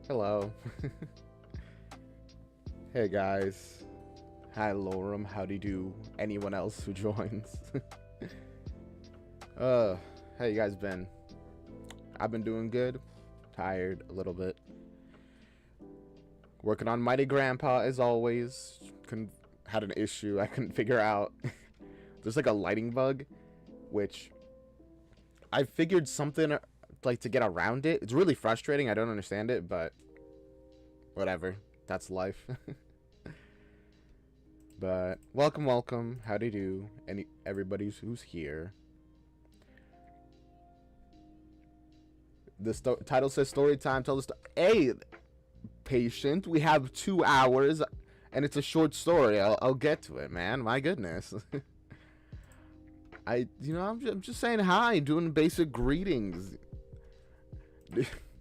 Hello. Hey guys. Hi Lorem. Howdy do anyone else who joins. uh, how you guys been? I've been doing good. Tired a little bit. Working on Mighty Grandpa as always. Had an issue I couldn't figure out. There's like a lighting bug, which I figured something like to get around it. It's really frustrating. I don't understand it, but whatever. That's life. But welcome. Howdy do everybody who's here. The title says story time. Tell the story. Hey, patient. We have 2 hours, and it's a short story. I'll get to it, man. My goodness. I'm just saying hi, doing basic greetings.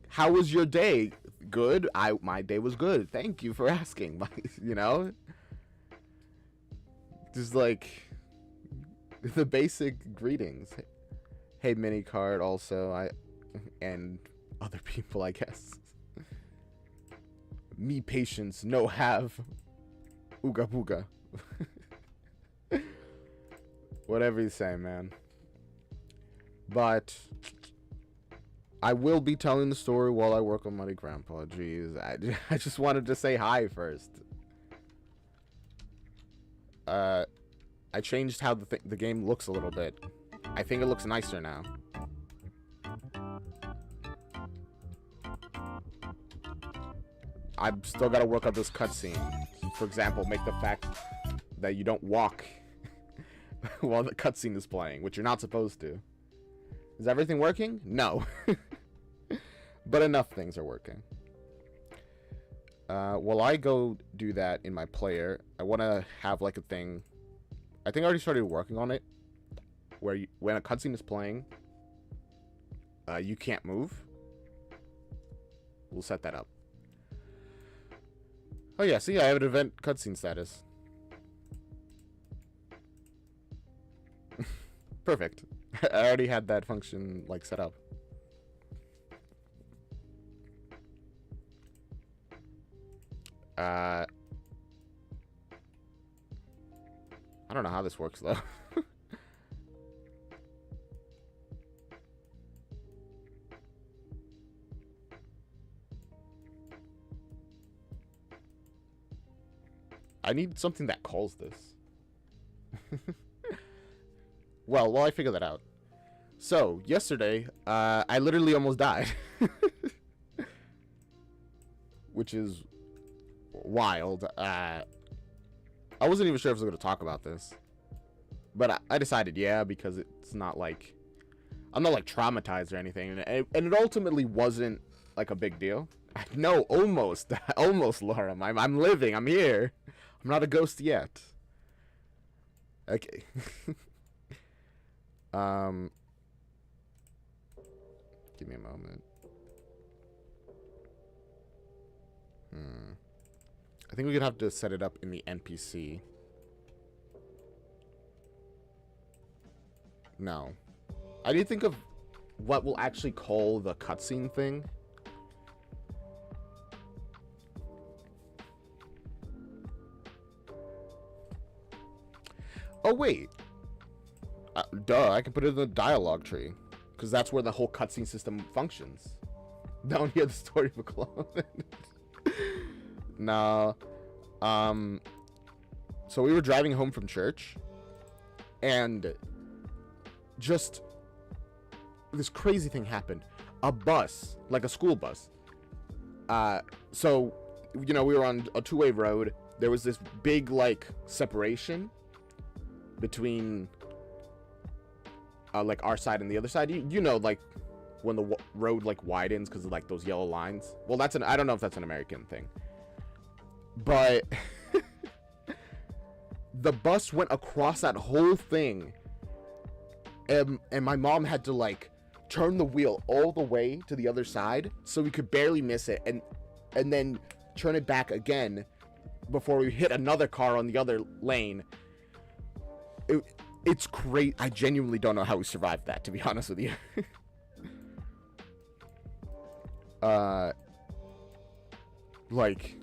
How was your day? Good. My day was good. Thank you for asking. Just like the basic greetings. Hey, mini card. Also, and other people, I guess. Me patience, no have. Ooga booga. Whatever you say, man. But I will be telling the story while I work on Mighty Grandpa. Jeez, I just wanted to say hi first. I changed how the game looks a little bit. I think it looks nicer now. I've still got to work on this cutscene. For example, make the fact that you don't walk while the cutscene is playing, which you're not supposed to. Is everything working? No. But enough things are working. While I go do that in my player, I want to have like a thing. I think I already started working on it. Where when a cutscene is playing, you can't move. We'll set that up. Oh yeah, see, I have an event cutscene status. Perfect. I already had that function like set up. I don't know how this works though. I need something that calls this. Well, while I figure that out. So, yesterday, I literally almost died. Which is wild. I wasn't even sure if I was going to talk about this. But I decided, yeah, because it's not like... I'm not, like, traumatized or anything. And it ultimately wasn't, like, a big deal. No, almost. Almost, Laura. I'm living. I'm here. I'm not a ghost yet. Okay. Give me a moment. I think we're gonna have to set it up in the NPC. No. I need to think of what we'll actually call the cutscene thing. Oh, wait. Duh, I can put it in the dialogue tree. Because that's where the whole cutscene system functions. Down here, the story of a clone. No. So we were driving home from church. And just this crazy thing happened. A bus, like a school bus. So, we were on a two-way road. There was this big, like, separation between like our side and the other side. Like when the road like widens because of like those yellow lines. Well, I don't know if that's an American thing, but the bus went across that whole thing, and my mom had to like turn the wheel all the way to the other side so we could barely miss it, and then turn it back again before we hit another car on the other lane. It's great. I genuinely don't know how we survived that, to be honest with you. Like,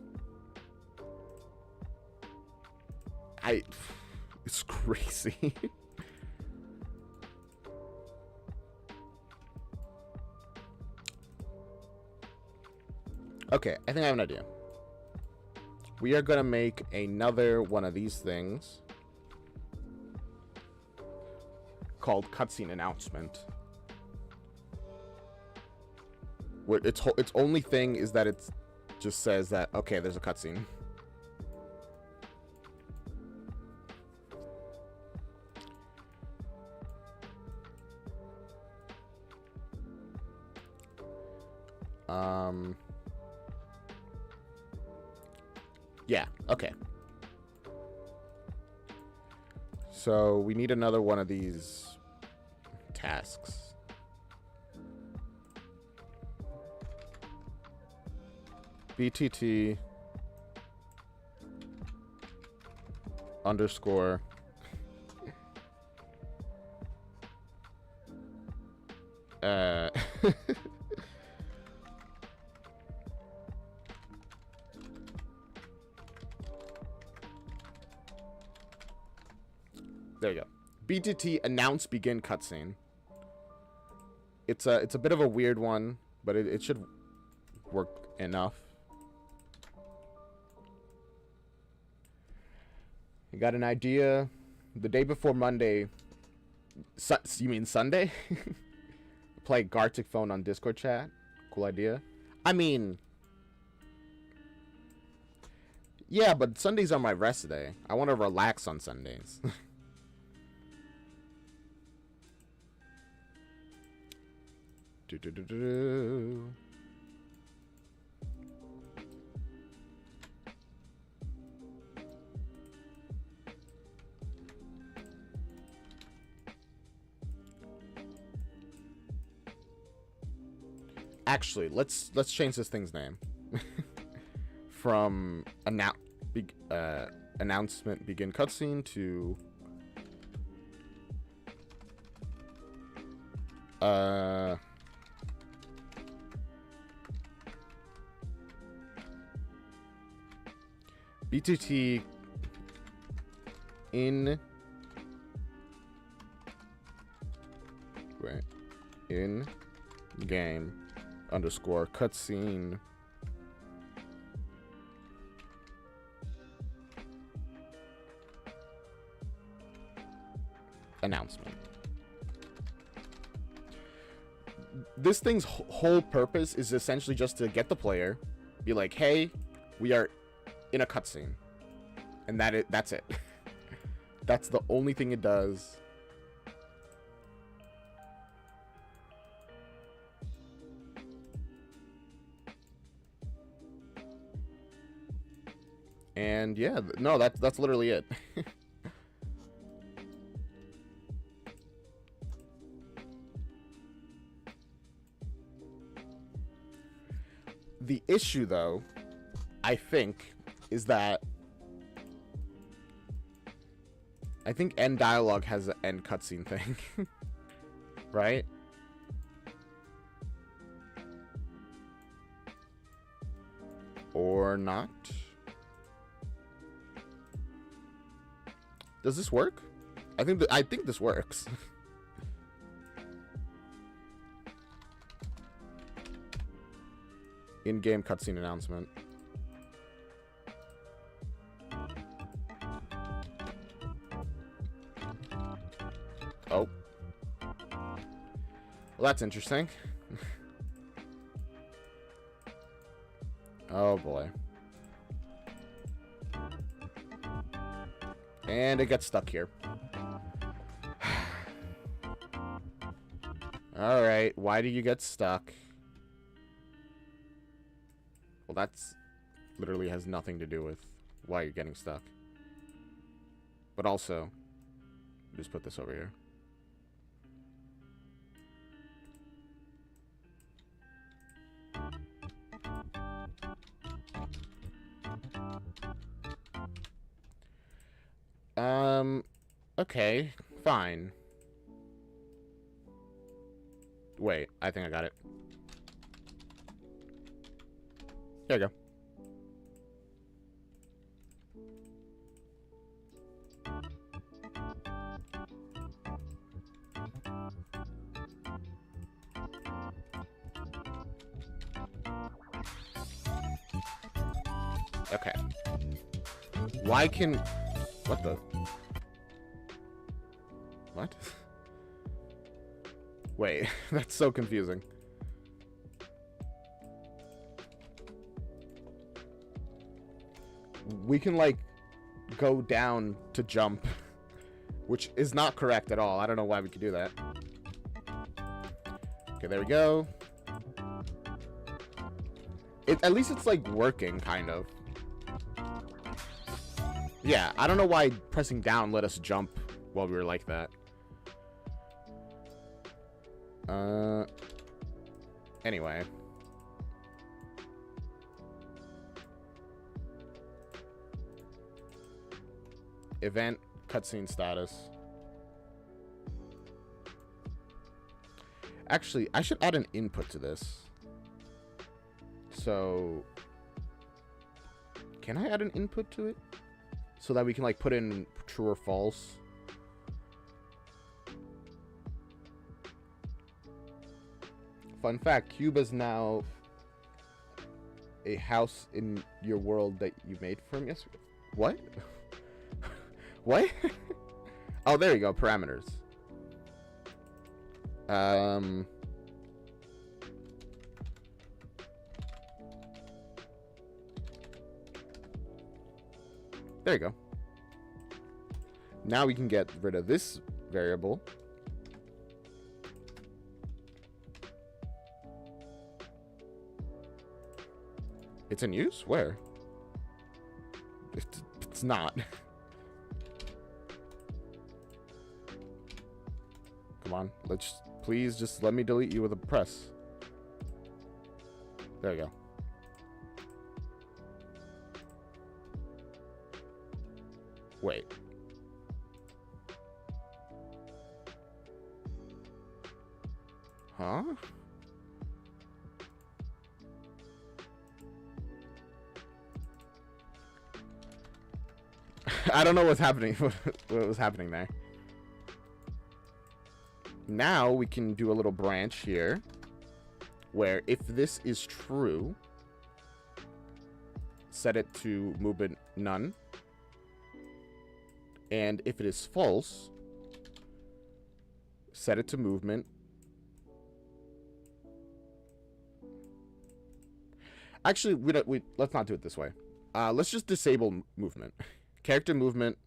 it's crazy. Okay, I think I have an idea. We are gonna make another one of these things called cutscene announcement. Where its only thing is that it just says that, okay, there's a cutscene. Yeah, okay. So we need another one of these tasks. BTT underscore there you go. BTT announce begin cutscene. It's a bit of a weird one, but it should work enough. You got an idea? The day before Monday. You mean Sunday? Play Gartic Phone on Discord chat. Cool idea. I mean, yeah, but Sundays are my rest day. I want to relax on Sundays. Actually, let's change this thing's name from announcement begin cutscene to BTT in game underscore cutscene announcement. This thing's whole purpose is essentially just to get the player, be like, hey, we are in a cutscene, and that's it. That's the only thing it does. And yeah, no, that's literally it. The issue, though, I think, is that I think end dialogue has an end cutscene thing. Right? Or not? Does this work? I think this works. In-game cutscene announcement. Oh. Well, that's interesting. Oh boy. And it gets stuck here. Alright, why do you get stuck? Well, that's literally has nothing to do with why you're getting stuck. But also, just put this over here. Okay, fine. Wait, I think I got it. There you go. Okay. Why can... What the... What? Wait, that's so confusing. We can, like, go down to jump, which is not correct at all. I don't know why we could do that. Okay, there we go. At least it's, like, working, kind of. Yeah, I don't know why pressing down let us jump while we were like that. Anyway. Event, cutscene status. Actually, I should add an input to this. So, can I add an input to it? So that we can, like, put in true or false? Fun fact, Cube is now a house in your world that you made from yesterday. What? What? Oh, there you go, parameters. There you go. Now we can get rid of this variable. It's in use? Where? It's not. Come on. Let's please just let me delete you with a press. There you go. Wait. Huh? I don't know what's happening. What was happening there? Now we can do a little branch here where if this is true, set it to movement none. And if it is false, set it to movement. Actually, let's not do it this way. Let's just disable movement. Character movement.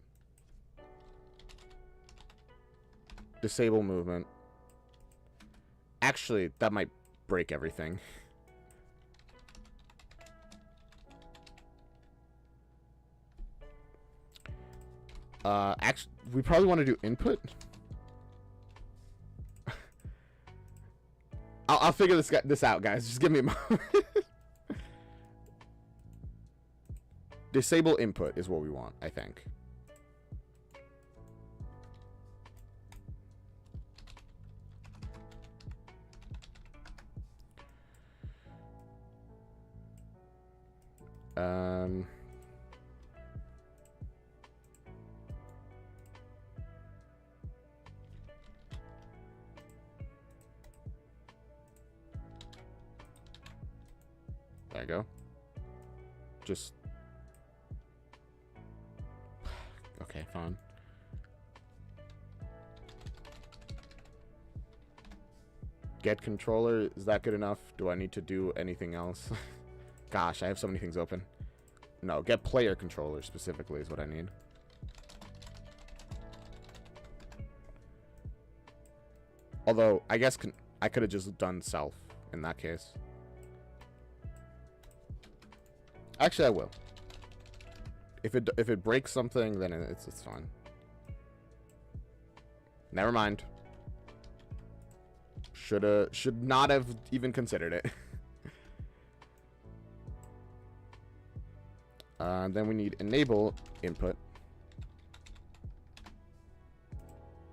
Disable movement. Actually, that might break everything. Actually, we probably want to do input. I'll figure this out, guys. Just give me a moment. Disable input is what we want, I think. There you go. Just... Okay, fine. Get controller, is that good enough? Do I need to do anything else? Gosh, I have so many things open. No, get player controller specifically is what I need. Although, I guess I could have just done self in that case. Actually, I will. If it breaks something, then it's fine. Never mind. Should not have even considered it. Then we need enable input.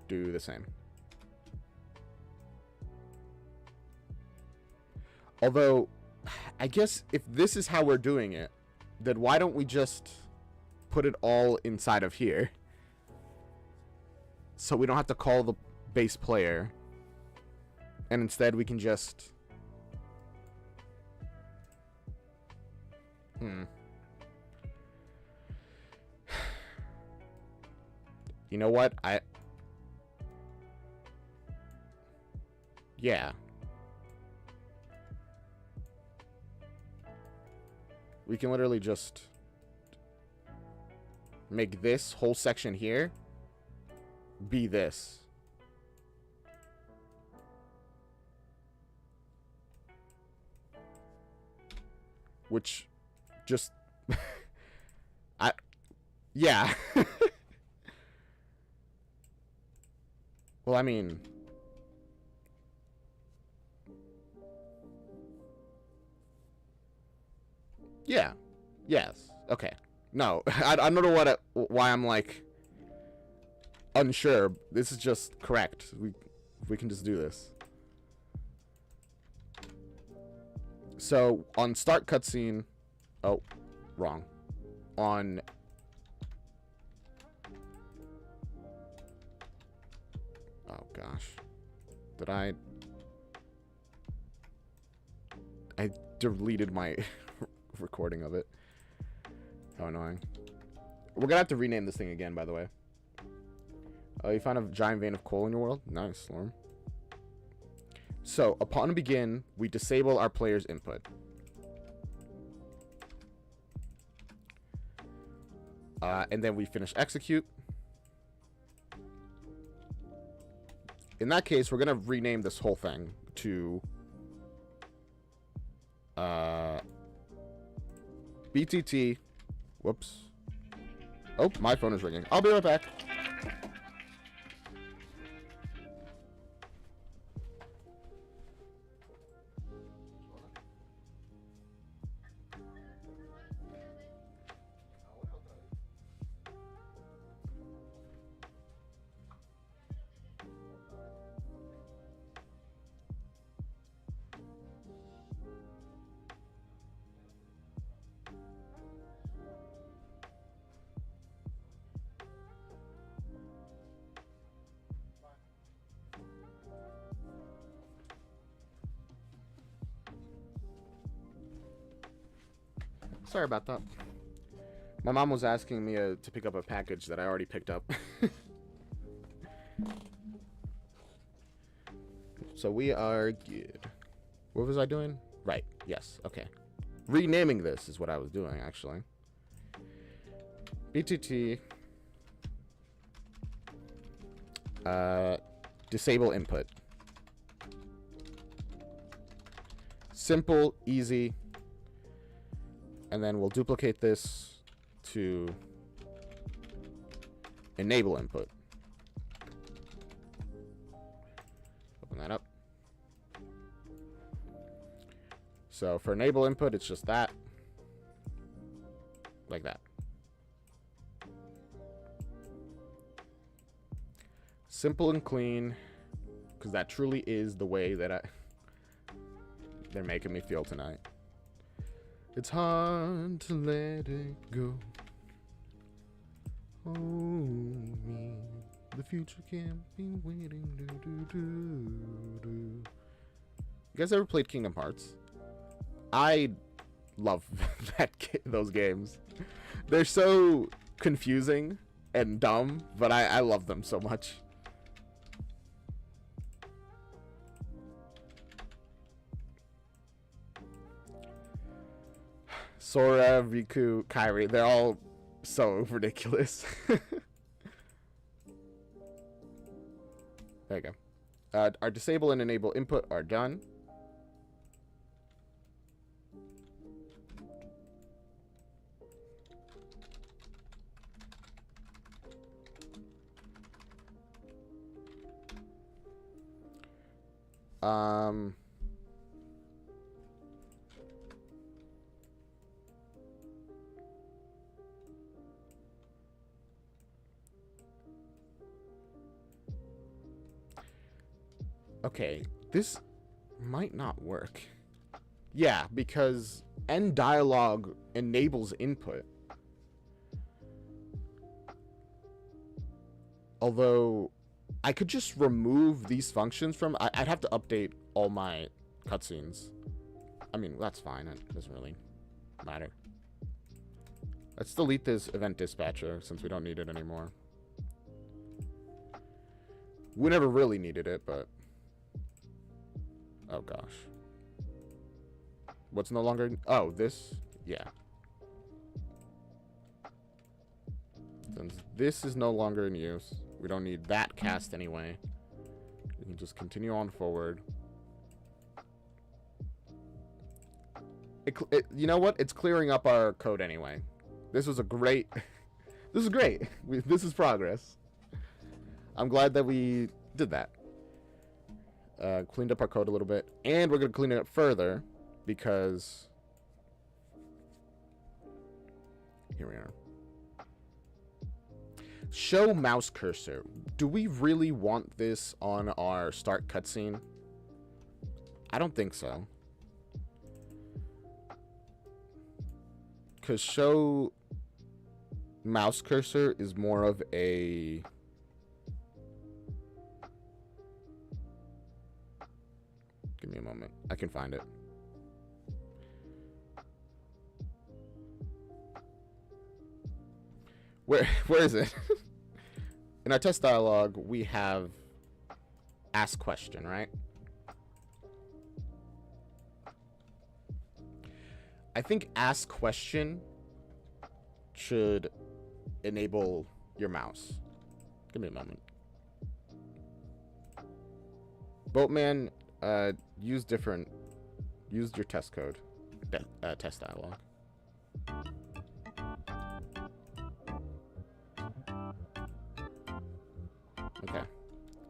Do the same. Although, I guess if this is how we're doing it, then why don't we just put it all inside of here? So we don't have to call the base player. And instead we can just... You know what? Yeah. We can literally just make this whole section here be this. Which just yeah. Well, I mean, yeah. Yes. Okay. No, I don't know why I'm like unsure. This is just correct. We can just do this. So on start cutscene, oh, wrong. On oh gosh, did I deleted my recording of it. How annoying. We're gonna have to rename this thing again, by the way. Oh, you found a giant vein of coal in your world? Nice, Storm. So, upon begin, we disable our player's input. And then we finish execute. In that case, we're gonna rename this whole thing to BTT. Whoops. Oh, my phone is ringing. I'll be right back. Sorry about that. My mom was asking me to pick up a package that I already picked up. So we are good. What was I doing? Right. Yes. Okay. Renaming this is what I was doing, actually. BTT. Disable input. Simple, easy. And then we'll duplicate this to enable input. Open that up. So for enable input, it's just that. Like that. Simple and clean. Because that truly is the way that they're making me feel tonight. It's hard to let it go. Oh, me. The future can't be waiting. You guys ever played Kingdom Hearts? I love those games. They're so confusing and dumb, but I love them so much. Sora, Riku, Kairi, they're all so ridiculous. There you go. Our disable and enable input are done. Okay, this might not work. Yeah, because end dialogue enables input. Although, I could just remove these functions from... I'd have to update all my cutscenes. I mean, that's fine. It doesn't really matter. Let's delete this event dispatcher since we don't need it anymore. We never really needed it, but... Oh, gosh. What's no longer... Oh, this? Yeah. Since this is no longer in use, we don't need that cast anyway. We can just continue on forward. You know what? It's clearing up our code anyway. This was a great... This is great. This is progress. I'm glad that we did that. Cleaned up our code a little bit. And we're going to clean it up further because... Here we are. Show mouse cursor. Do we really want this on our start cutscene? I don't think so. Because show mouse cursor is more of a... Give me a moment. I can find it. Where is it? In our test dialog, we have ask question, right? I think ask question should enable your mouse. Give me a moment. Boatman, use your test code, test dialog. Okay.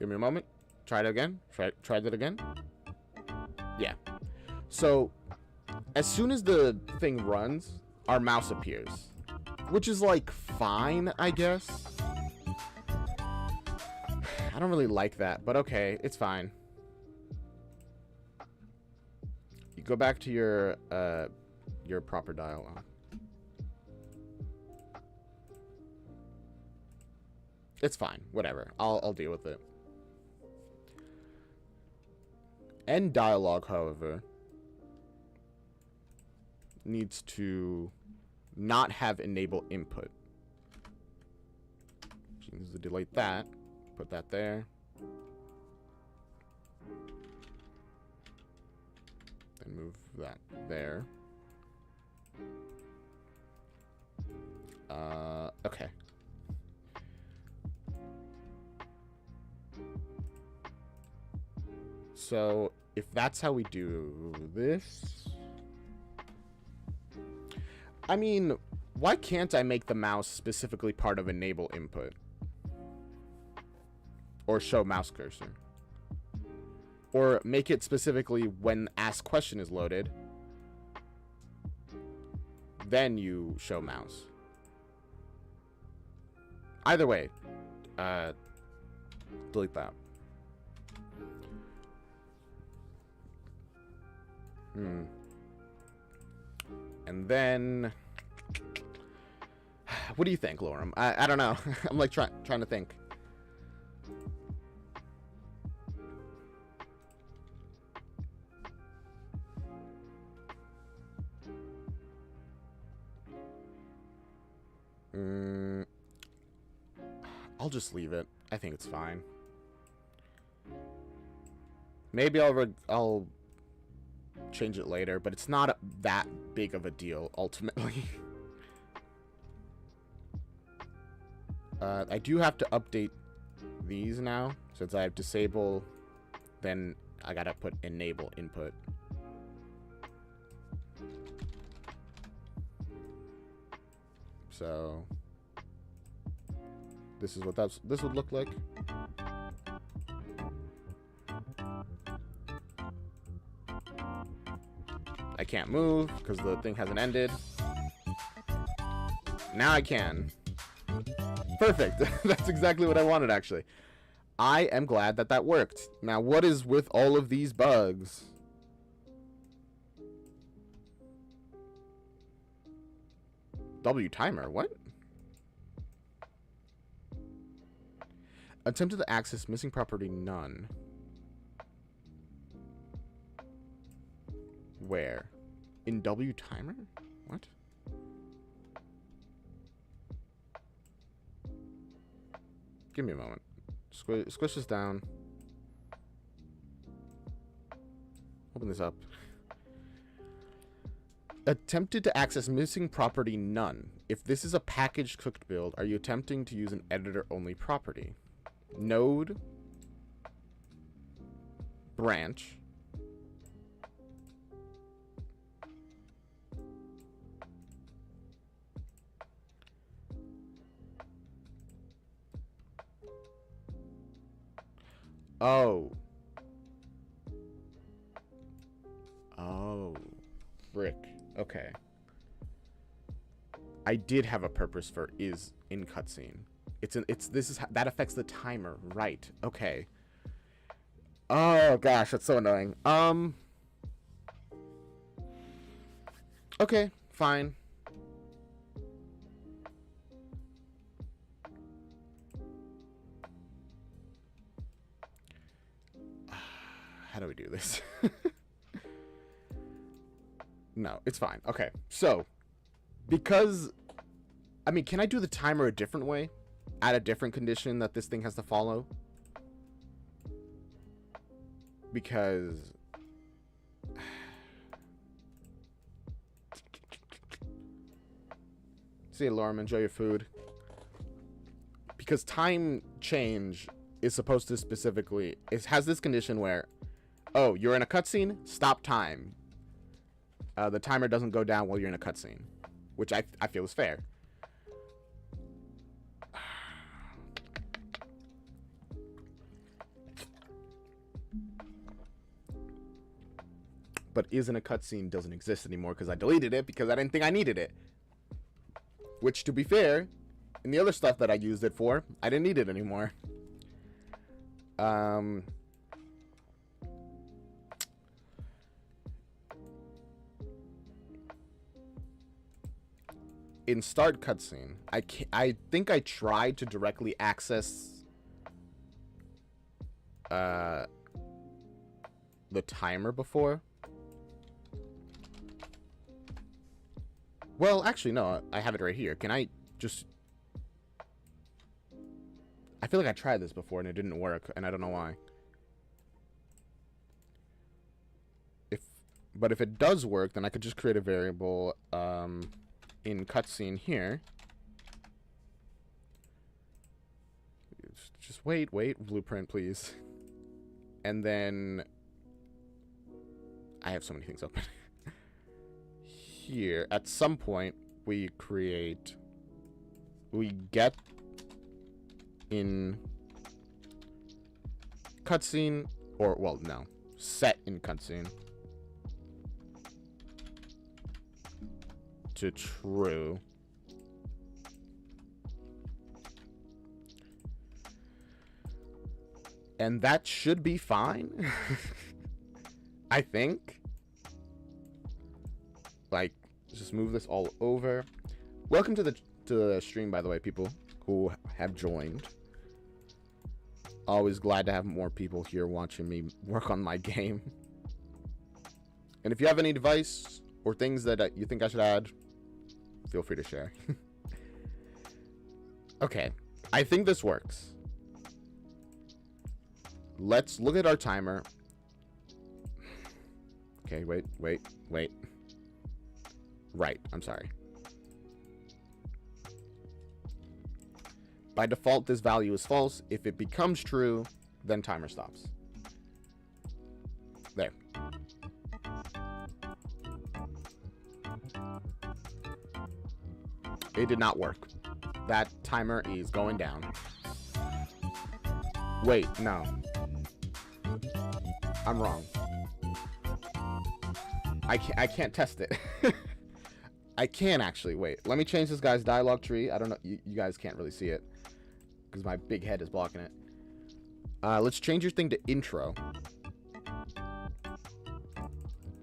Give me a moment. Try it again. Try that again. Yeah. So, as soon as the thing runs, our mouse appears. Which is, like, fine, I guess. I don't really like that, but okay. It's fine. You go back to your proper dialogue. It's fine. Whatever. I'll deal with it. End dialogue, however, needs to not have enable input. She needs to delete that. Put that there. Then move that there. Okay. So, if that's how we do this... I mean, why can't I make the mouse specifically part of enable input? Or show mouse cursor? Or make it specifically when ask question is loaded, then you show mouse. Either way, delete that. And then, what do you think, Lorem? I don't know. I'm like trying to think. I'll just leave it. I think it's fine. Maybe I'll change it later, but it's not that big of a deal ultimately. I do have to update these now since I have disable, then I gotta put enable input. So this is what this would look like. I can't move because the thing hasn't ended. Now I can. Perfect. That's exactly what I wanted, actually. I am glad that that worked. Now, what is with all of these bugs? W timer, what? Attempted to access missing property, none. Where? In W timer? What? Give me a moment. Squish this down. Open this up. Attempted to access missing property none. If this is a packaged cooked build, are you attempting to use an editor-only property? Node. Branch. Oh. Oh. Brick. Okay. I did have a purpose for is in cutscene. That affects the timer, right? Okay. Oh gosh, that's so annoying. Okay, fine. How do we do this? No, it's fine. Okay, so because I mean, can I do the timer a different way? Add a different condition that this thing has to follow? Because see you, Lorem, enjoy your food. Because time change is supposed to specifically, it has this condition where, oh, you're in a cutscene, stop time. The timer doesn't go down while you're in a cutscene, which I feel is fair. But is in a cutscene doesn't exist anymore because I deleted it because I didn't think I needed it. Which, to be fair, in the other stuff that I used it for, I didn't need it anymore. In start cutscene, I think I tried to directly access the timer before. Well, actually, no, I have it right here. Can I just... I feel like I tried this before and it didn't work, and I don't know why. But if it does work, then I could just create a variable in cutscene here. Just wait, blueprint, please. And then... I have so many things open. Here, at some point, we get in cutscene, or, well, no, set in cutscene to true. And that should be fine. I think. Like, just move this all over. Welcome to the stream, by the way, people who have joined. Always glad to have more people here watching me work on my game. And if you have any advice or things that you think I should add, feel free to share. Okay, I think this works. Let's look at our timer. Okay, wait. Right, I'm sorry. By default, this value is false. If it becomes true, then timer stops. There. It did not work. That timer is going down. Wait, no. I'm wrong. I can't test it. I can actually. Wait, let me change this guy's dialogue tree. I don't know. You guys can't really see it because my big head is blocking it. Let's change your thing to intro.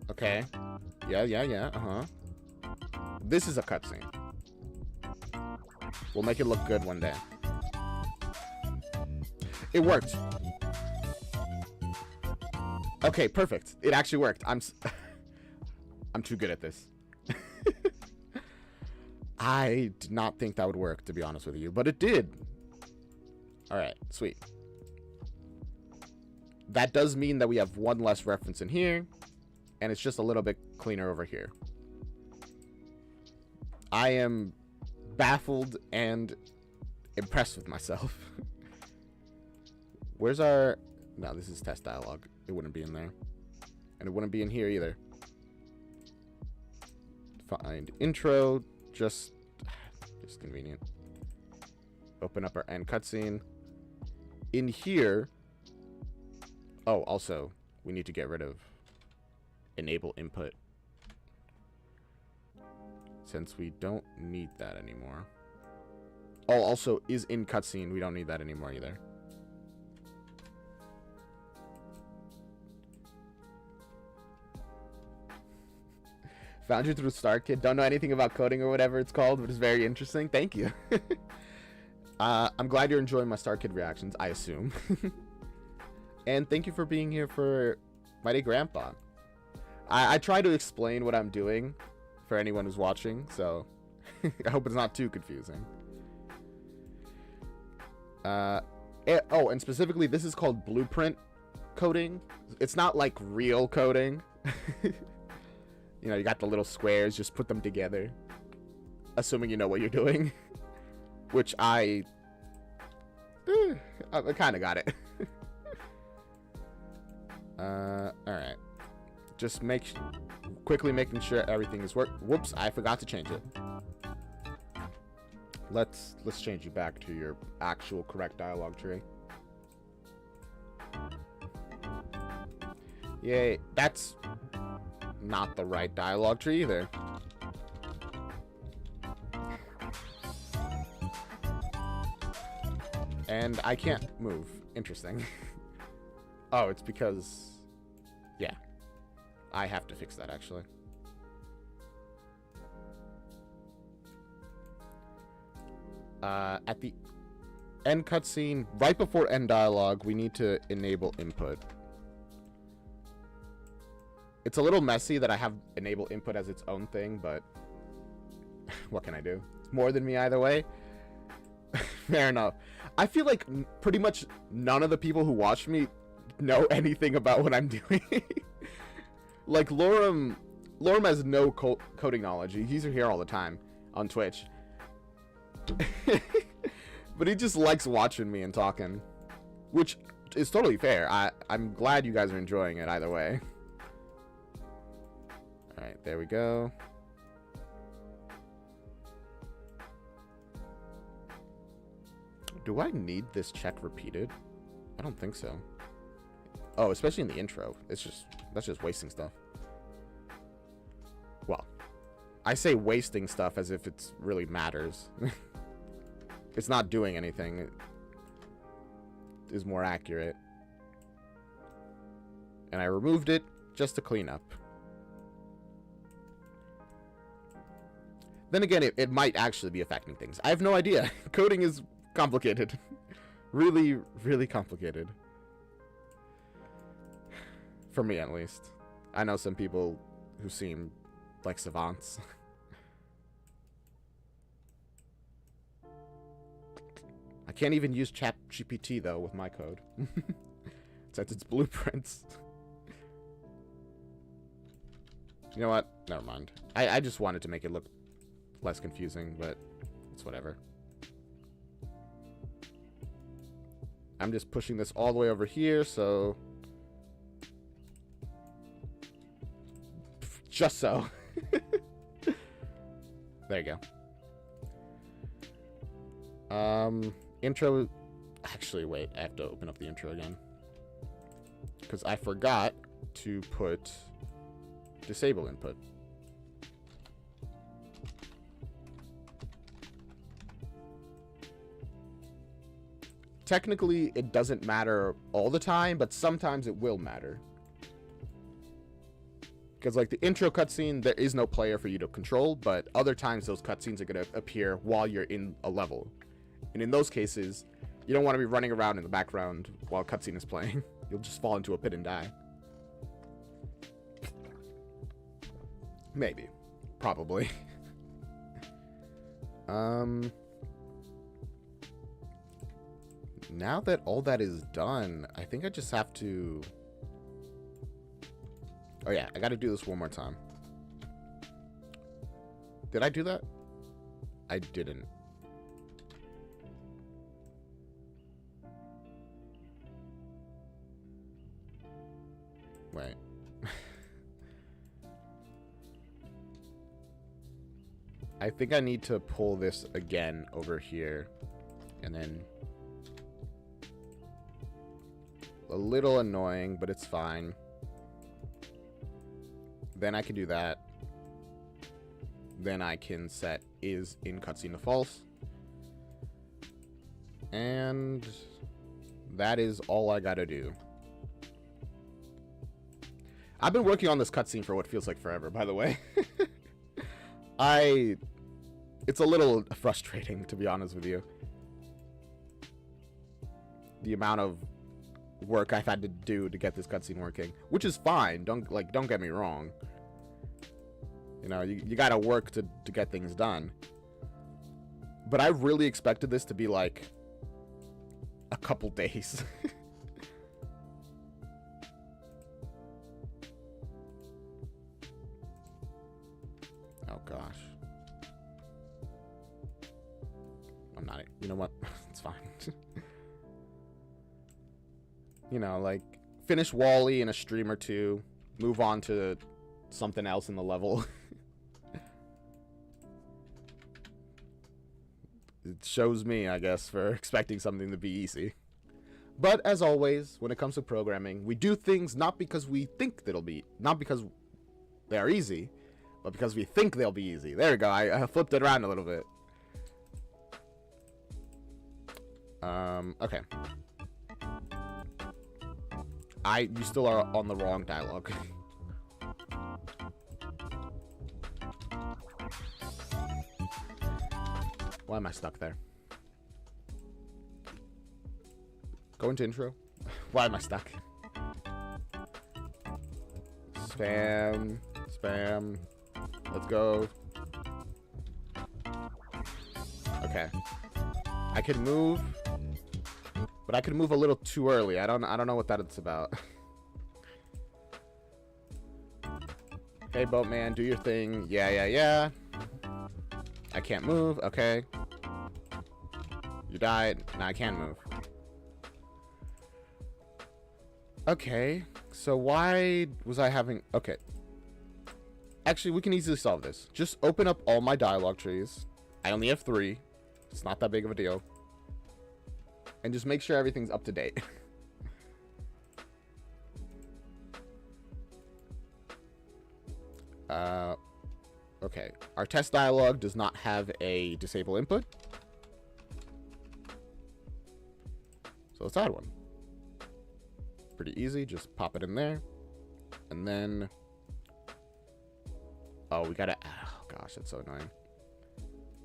Okay. Yeah. This is a cutscene. We'll make it look good one day. It worked. Okay, perfect. It actually worked. I'm too good at this. I did not think that would work, to be honest with you, but it did. All right, sweet. that does mean that we have one less reference in here, and it's just a little bit cleaner over here. I am baffled and impressed with myself. Where's our... No, this is test dialogue. It wouldn't be in there. And it wouldn't be in here either. Find intro. Just convenient. Open up our end cutscene. In here... Oh, also, we need to get rid of enable input, since we don't need that anymore. Oh, also, is in cutscene. We don't need that anymore either. Found you through StarKid. Don't know anything about coding or whatever it's called, but it's very interesting. Thank you. I'm glad you're enjoying my StarKid reactions, I assume. And thank you for being here for Mighty Grandpa. I try to explain what I'm doing for anyone who's watching, so I hope it's not too confusing. Oh, and specifically, this is called blueprint coding. It's not like real coding. You know, you got the little squares, just put them together, assuming you know what you're doing. Which I kind of got it. Alright. Just quickly making sure everything is Whoops, I forgot to change it. Let's change you back to your actual correct dialogue tree. Yay, that's not the right dialogue tree either. And I can't move. Interesting. Oh, it's because... Yeah. I have to fix that, actually. At the end cutscene, right before end dialogue, we need to enable input. It's a little messy that I have enable input as its own thing, but... what can I do? It's more than me either way. Fair enough. I feel like pretty much none of the people who watch me know anything about what I'm doing. Like Lorem has no coding knowledge. He's here all the time on Twitch. But he just likes watching me and talking, which is totally fair. I'm glad you guys are enjoying it either way. Alright, there we go. Do I need this check repeated? I don't think so. Oh, especially in the intro. That's just wasting stuff. Well, I say wasting stuff as if it really matters. It's not doing anything. It is more accurate. And I removed it just to clean up. Then again, it might actually be affecting things. I have no idea. Coding is complicated. Really, really complicated. For me, at least. I know some people who seem like savants. I can't even use ChatGPT, though, with my code. Since it's blueprints. You know what? Never mind. I just wanted to make it look less confusing, but it's whatever. I'm just pushing this all the way over here, so... Just so. There you go. Intro... Actually, wait. I have to open up the intro again. Because I forgot to put disable input. Technically, it doesn't matter all the time, but sometimes it will matter. Because, like, the intro cutscene, there is no player for you to control, but other times those cutscenes are going to appear while you're in a level. And in those cases, you don't want to be running around in the background while a cutscene is playing. You'll just fall into a pit and die. Maybe. Probably. Now that all that is done, I think I just have to... Oh yeah, I gotta do this one more time. Did I do that? I didn't. Wait. I think I need to pull this again over here. And then... A little annoying, but it's fine. Then I can do that. Then I can set is in cutscene to false. And that is all I gotta do. I've been working on this cutscene for what feels like forever, by the way. It's a little frustrating, to be honest with you. The amount of work I've had to do to get this cutscene working, which is fine. Don't get me wrong. You know, you gotta work to get things done. But I really expected this to be like a couple days. Oh gosh. I'm not, you know what? It's fine. You know, like, finish Wally in a stream or two, move on to something else in the level. It shows me, I guess, for expecting something to be easy. But as always, when it comes to programming, we do things not because we think not because they are easy, but because we think they'll be easy. There we go. I flipped it around a little bit. Okay. You still are on the wrong dialogue. Why am I stuck there? Go into intro. Why am I stuck? Spam. Spam. Let's go. Okay. I can move. But I could move a little too early. I don't know what that's about. Hey, boatman, do your thing. Yeah. I can't move. Okay. You died. Now I can move. Okay. So why was I having... Okay. Actually, we can easily solve this. Just open up all my dialogue trees. I only have 3. It's not that big of a deal. And just make sure everything's up to date. Okay. Our test dialogue does not have a disable input. So let's add one. Pretty easy. Just pop it in there. And then... Oh, we gotta... Oh, gosh, that's so annoying.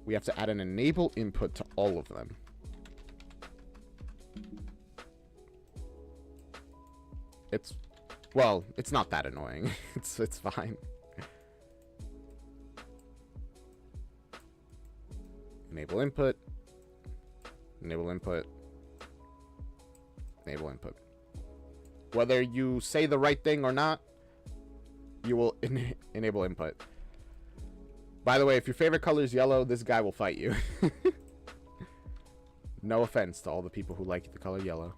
We have to add an enable input to all of them. Well, it's not that annoying. It's fine. Enable input. Enable input. Enable input. Whether you say the right thing or not, you will enable input. By the way, if your favorite color is yellow, this guy will fight you. No offense to all the people who like the color yellow.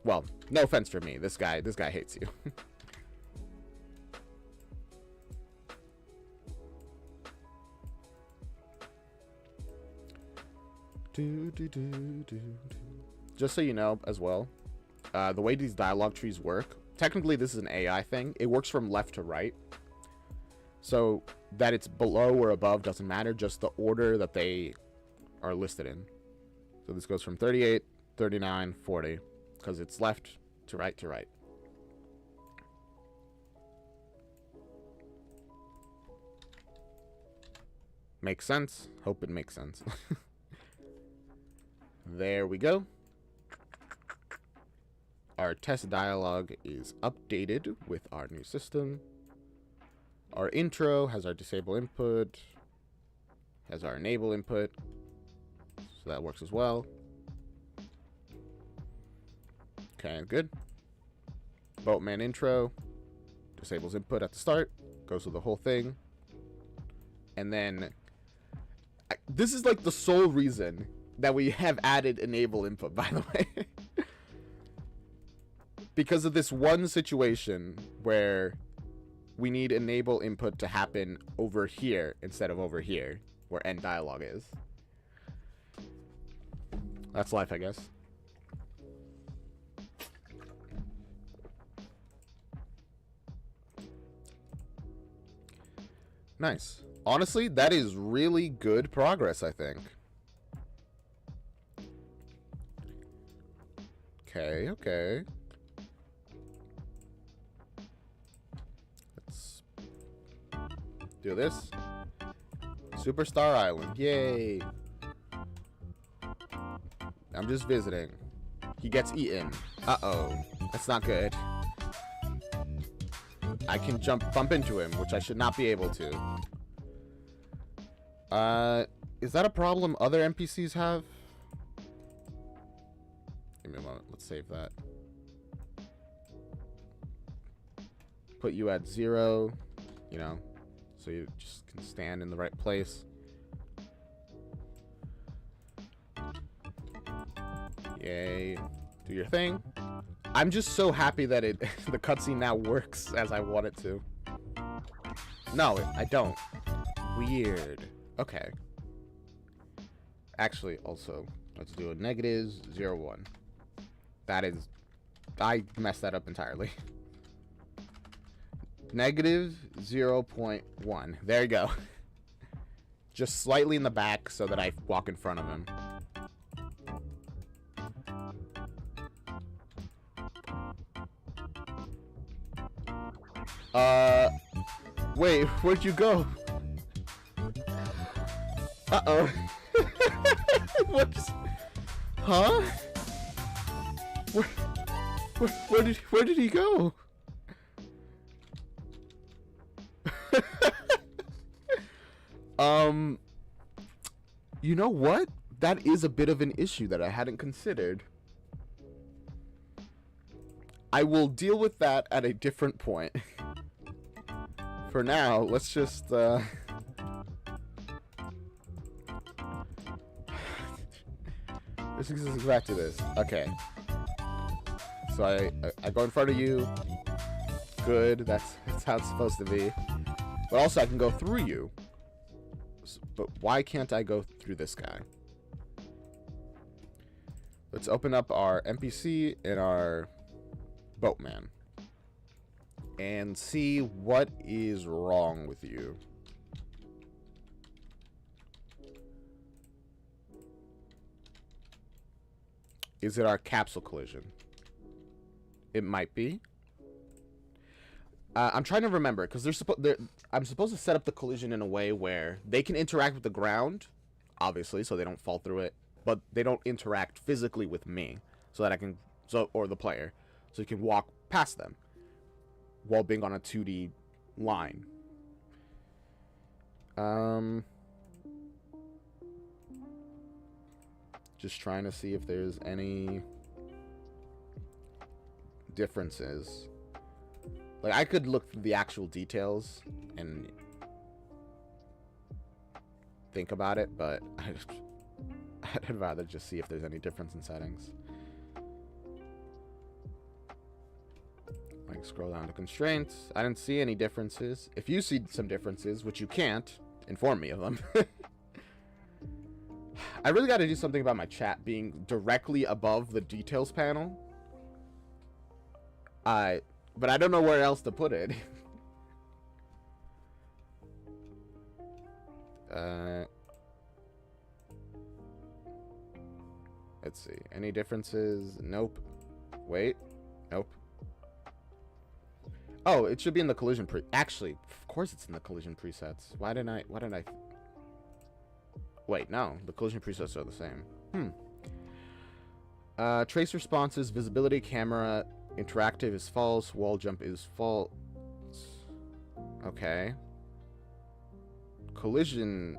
Well, no offense for me. This guy hates you. Just so you know as well, the way these dialogue trees work, technically this is an AI thing. It works from left to right. So that it's below or above doesn't matter, just the order that they are listed in. So this goes from 38, 39, 40. Because it's left to right to right. Makes sense? Hope it makes sense. There we go. Our test dialogue is updated with our new system. Our intro has our disable input. Has our enable input. So that works as well. Okay, good. Boatman intro. Disables input at the start. Goes through the whole thing. And then... this is like the sole reason that we have added enable input, by the way. Because of this one situation where we need enable input to happen over here instead of over here, where end dialogue is. That's life, I guess. Nice. Honestly, that is really good progress, I think. Okay, okay. Let's do this. Superstar Island. Yay. I'm just visiting. He gets eaten. Uh-oh. That's not good. I can bump into him, which I should not be able to. Is that a problem other NPCs have? Give me a moment. Let's save that. Put you at 0, you know, so you just can stand in the right place. Yay. Do your thing. I'm just so happy that the cutscene now works as I want it to. No, I don't. Weird. Okay. Actually, also, let's do a -0.1. That is... I messed that up entirely. -0.1. There you go. Just slightly in the back so that I walk in front of him. Wait, where'd you go? Uh-oh. What just... Huh? Where did he go? You know what? That is a bit of an issue that I hadn't considered. I will deal with that at a different point. For now, let's just, let's get back to this. Okay. So I go in front of you. Good. That's how it's supposed to be. But also, I can go through you. But why can't I go through this guy? Let's open up our NPC and our boatman. And see what is wrong with you. Is it our capsule collision? It might be. I'm trying to remember because I'm supposed to set up the collision in a way where they can interact with the ground, obviously, so they don't fall through it, but they don't interact physically with me, so that I can, or the player, so you can walk past them while being on a 2D line. Just trying to see if there's any differences. Like, I could look through the actual details and think about it, but I'd rather just see if there's any difference in settings. Like, scroll down to constraints. I didn't see any differences. If you see some differences, which you can't, inform me of them. I really got to do something about my chat being directly above the details panel. But I don't know where else to put it. Let's see. Any differences? Nope. Wait. Nope. Oh, it should be in the collision actually, of course it's in the collision presets. Why didn't I... Wait, no. The collision presets are the same. Trace responses, visibility, camera, interactive is false, wall jump is false. Okay. Collision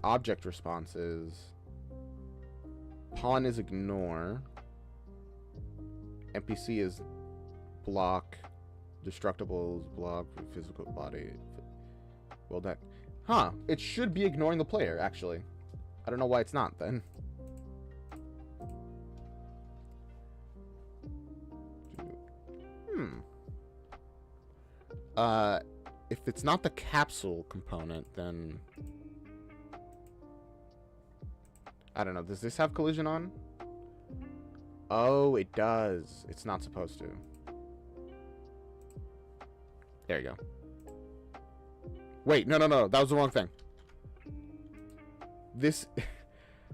object responses. Pawn is ignore. NPC is block. Destructible is block. Physical body. Well, that... Huh. It should be ignoring the player, actually. I don't know why it's not, then. If it's not the capsule component, then... I don't know. Does this have collision on? Oh, it does. It's not supposed to. There you go. Wait, no. That was the wrong thing. This...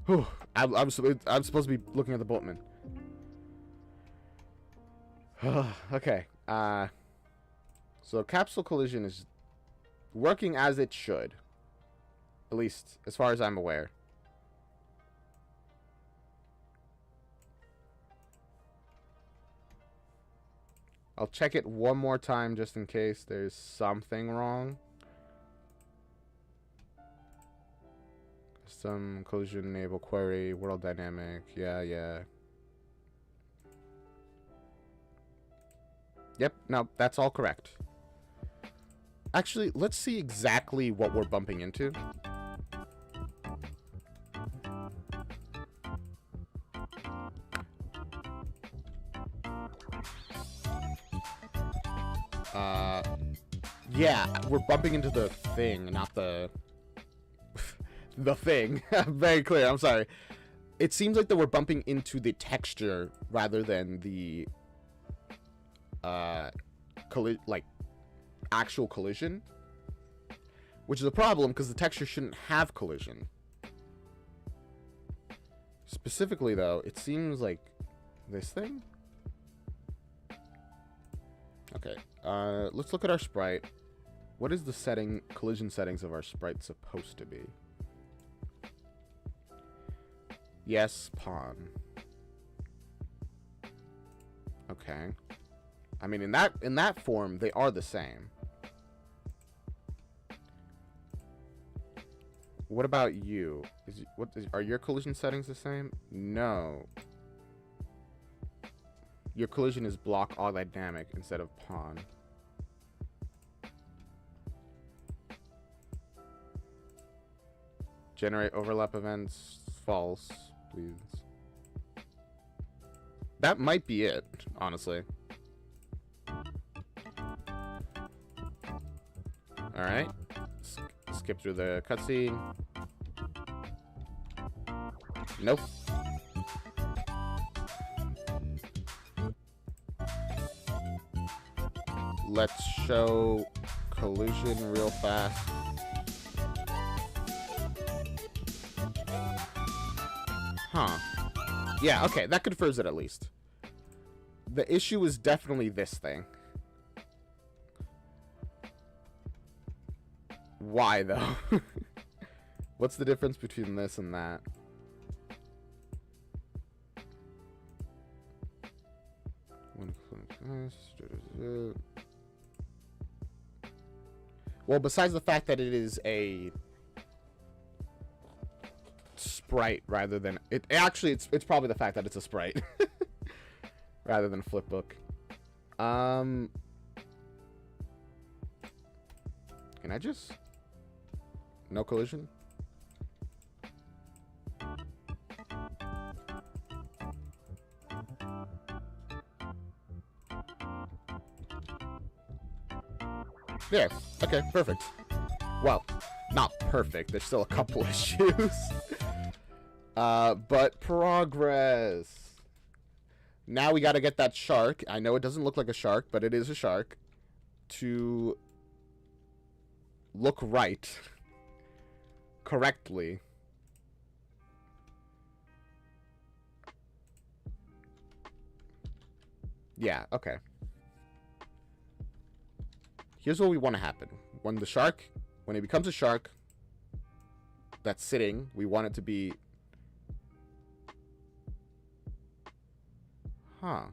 Whew, I'm supposed to be looking at the boatman. Okay. So capsule collision is working as it should. At least, as far as I'm aware. I'll check it one more time just in case there's something wrong. Some collision enable query, world dynamic. Yeah. Yep, no, that's all correct. Actually, let's see exactly what we're bumping into. Yeah, we're bumping into the thing, not the... the thing. Very clear, I'm sorry. It seems like that we're bumping into the texture rather than the... like, actual collision. Which is a problem, because the texture shouldn't have collision. Specifically, though, it seems like this thing? Okay, let's look at our sprite. What is the collision settings of our sprite supposed to be? Yes, pawn. Okay. I mean, in that form, they are the same. What about you? Are your collision settings the same? No. Your collision is block all dynamic instead of pawn. Generate overlap events false, please. That might be it, honestly. Alright. Skip through the cutscene. Nope. Let's show collision real fast. Huh. Yeah, okay, that confirms it at least. The issue is definitely this thing. Why, though? What's the difference between this and that? Well, besides the fact that it is a sprite rather than it's probably the fact that it's a sprite rather than a flipbook. Can I just no collision? Yeah, okay, perfect. Well, not perfect. There's still a couple issues. But progress. Now we gotta get that shark. I know it doesn't look like a shark, but it is a shark. To look right. Correctly. Yeah, okay. Here's what we want to happen. When it becomes a shark that's sitting, we want it to be... Huh.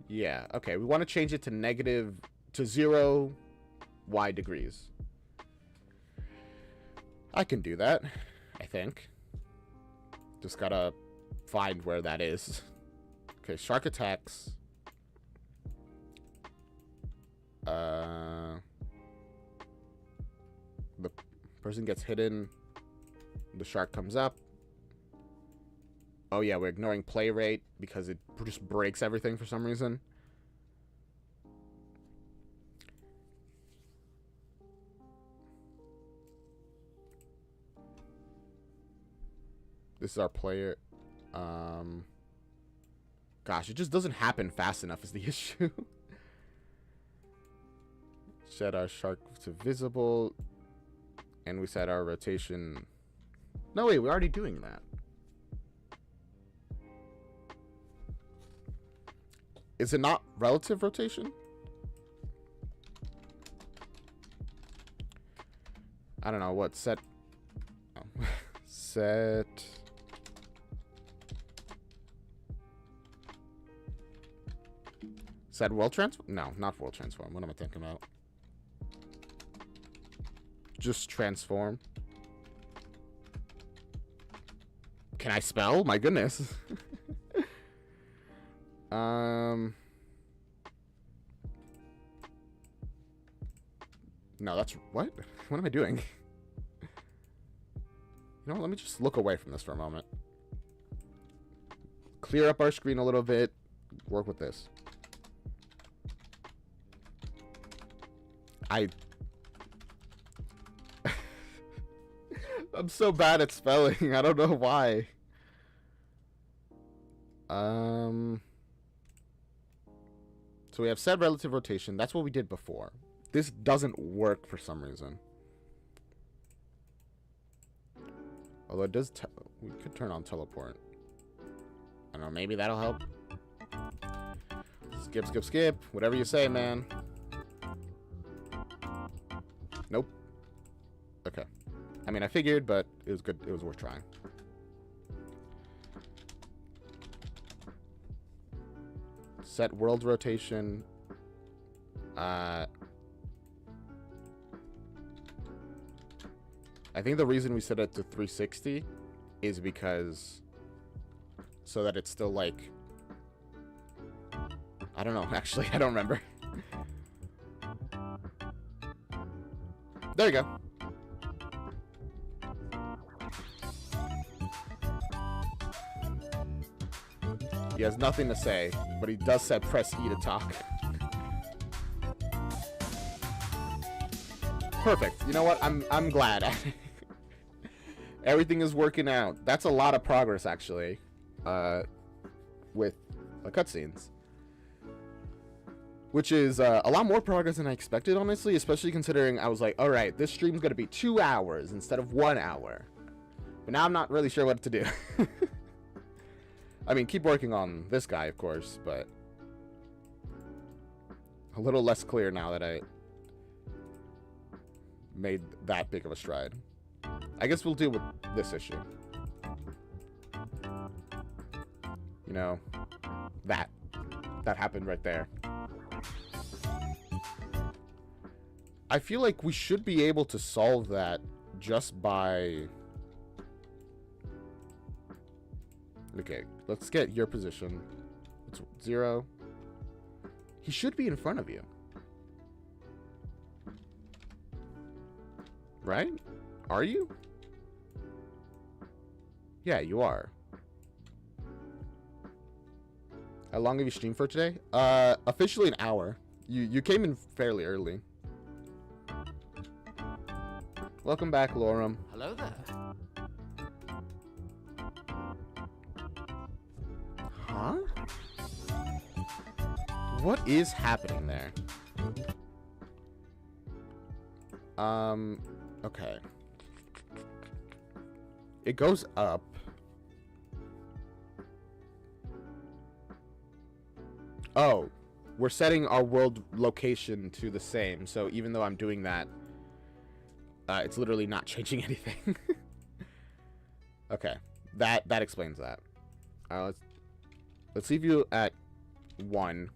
Yeah, okay. We want to change it to 0 y degrees. I can do that, I think. Just gotta find where that is. Okay, shark attacks. The person gets hidden. The shark comes up. Oh yeah, we're ignoring play rate because it just breaks everything for some reason. This is our player. Gosh, it just doesn't happen fast enough is the issue. Set our shark to visible. And we set our rotation. No, wait, we're already doing that. Is it not relative rotation? I don't know what set. Oh. Set. Set world transform? No, not world transform. What am I thinking about? Just transform. Can I spell? My goodness. No, that's what? What am I doing? You know, let me just look away from this for a moment. Clear up our screen a little bit. Work with this. I'm so bad at spelling. I don't know why. So we have set relative rotation. That's what we did before. This doesn't work for some reason. Although it does. We could turn on teleport. I don't know. Maybe that'll help. Skip, skip, skip. Whatever you say, man. Nope. Okay. I mean, I figured, but it was good. It was worth trying. Set world rotation. I think the reason we set it to 360 is because so that it's still like, I don't know. Actually, I don't remember. There you go. He has nothing to say, but he does say press E to talk. Perfect. You know what? I'm glad. Everything is working out. That's a lot of progress, actually, with the cutscenes. Which is a lot more progress than I expected, honestly, especially considering I was like, all right, this stream's going to be 2 hours instead of 1 hour. But now I'm not really sure what to do. I mean, keep working on this guy, of course, but a little less clear now that I made that big of a stride. I guess we'll deal with this issue. You know, that happened right there. I feel like we should be able to solve that just by... Okay, let's get your position. It's 0. He should be in front of you. Right? Are you? Yeah, you are. How long have you streamed for today? Officially an hour. You came in fairly early. Welcome back, Lorem. Hello there. Huh? What is happening there? Okay. It goes up. Oh, we're setting our world location to the same, so even though I'm doing that, it's literally not changing anything. Okay, that explains that. Let's leave you at 1.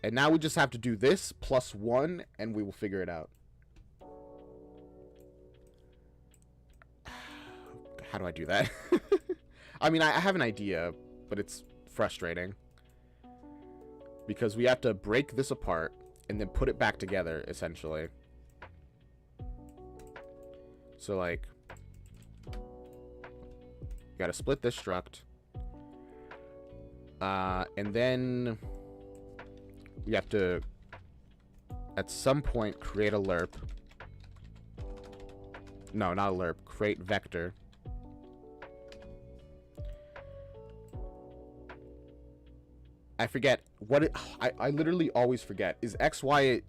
And now we just have to do this plus 1, and we will figure it out. how do I do that? I mean, I have an idea, but it's frustrating. Because we have to break this apart and then put it back together, essentially. So, like, you gotta split this struct. And then you have to, at some point, create a lerp. No, not a lerp. Create vector. I forget what it, I literally always forget. Is X, Y,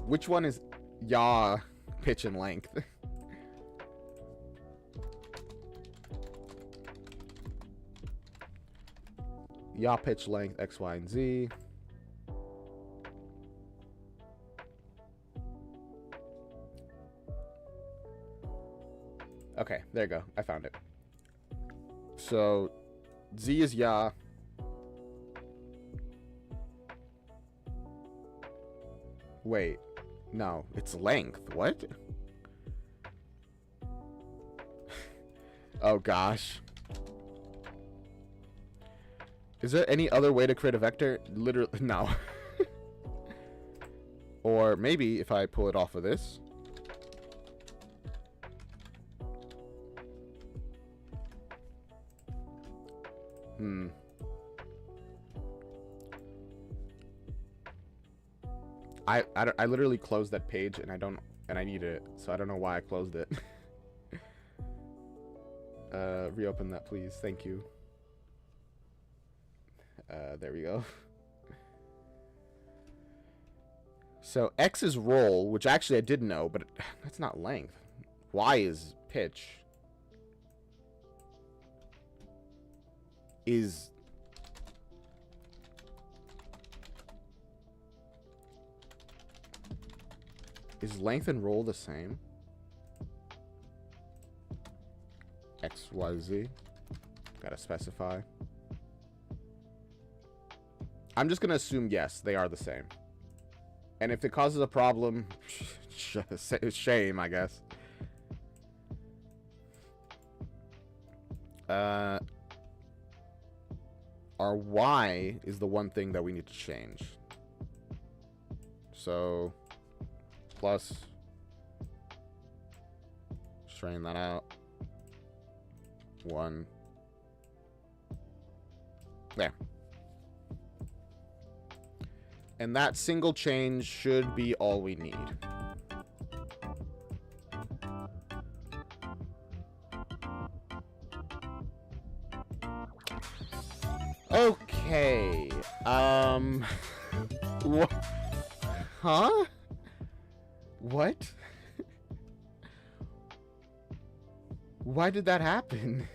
which one is yaw, pitch, and length? Yaw, pitch, length, X, Y, and Z. Okay, there you go. I found it. So, Z is yaw. Wait, no, it's length. What? Oh gosh. Is there any other way to create a vector? Literally, no. Or maybe if I pull it off of this. I literally closed that page and I need it, so I don't know why I closed it. Reopen that, please. Thank you. There we go. So X is roll, which actually I did know, but that's not length. Y is pitch. Is length and roll the same? X, Y, Z. Gotta specify. I'm just gonna assume yes, they are the same. And if it causes a problem, shame, I guess. Our Y is the one thing that we need to change. So, plus, strain that out. 1. There. And that single change should be all we need. Okay. What? Huh? What? Why did that happen?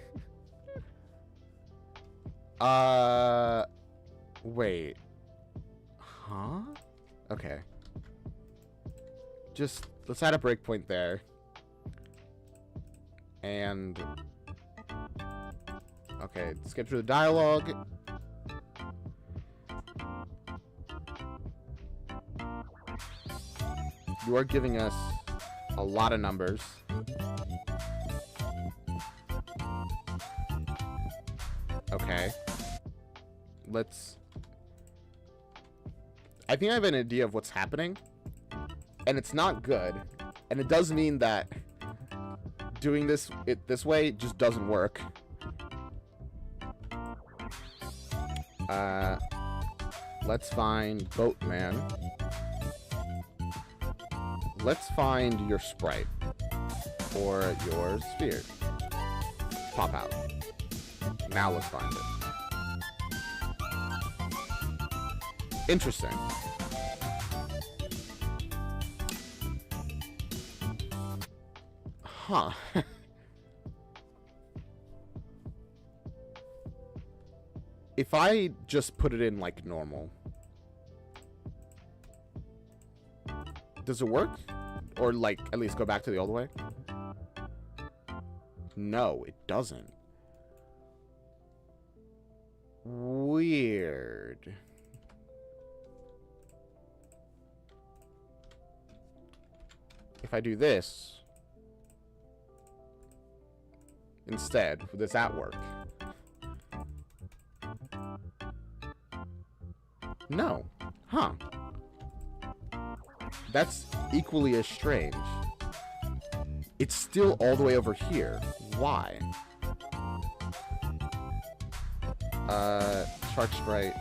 Wait. Huh? Okay. Just, let's add a breakpoint there. And... okay, skip through the dialogue. You are giving us a lot of numbers. Okay. Let's... I think I have an idea of what's happening. And it's not good. And it does mean that doing this way just doesn't work. Let's find Boatman. Let's find your sprite. Or your sphere. Pop out. Now let's find it. Interesting. Huh. If I just put it in like normal, does it work? Or like at least go back to the old way? No, it doesn't. Weird. If I do this, instead? Does that work? No. Huh. That's equally as strange. It's still all the way over here. Why? Shark Sprite.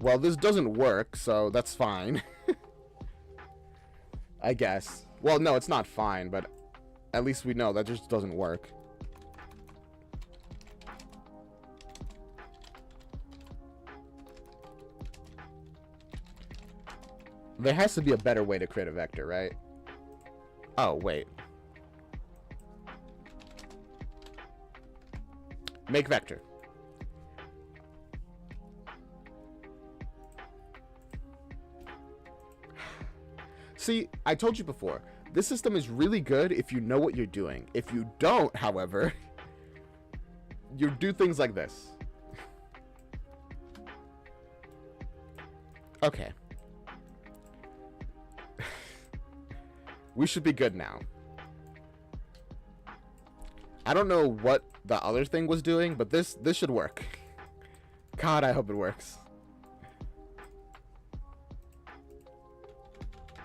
Well, this doesn't work, so that's fine. I guess. Well, no, it's not fine, but at least we know that just doesn't work. There has to be a better way to create a vector, right? Oh, wait. Make vector. See, I told you before, this system is really good if you know what you're doing. If you don't, however, you do things like this. Okay. We should be good now. I don't know what the other thing was doing, but this should work. God, I hope it works.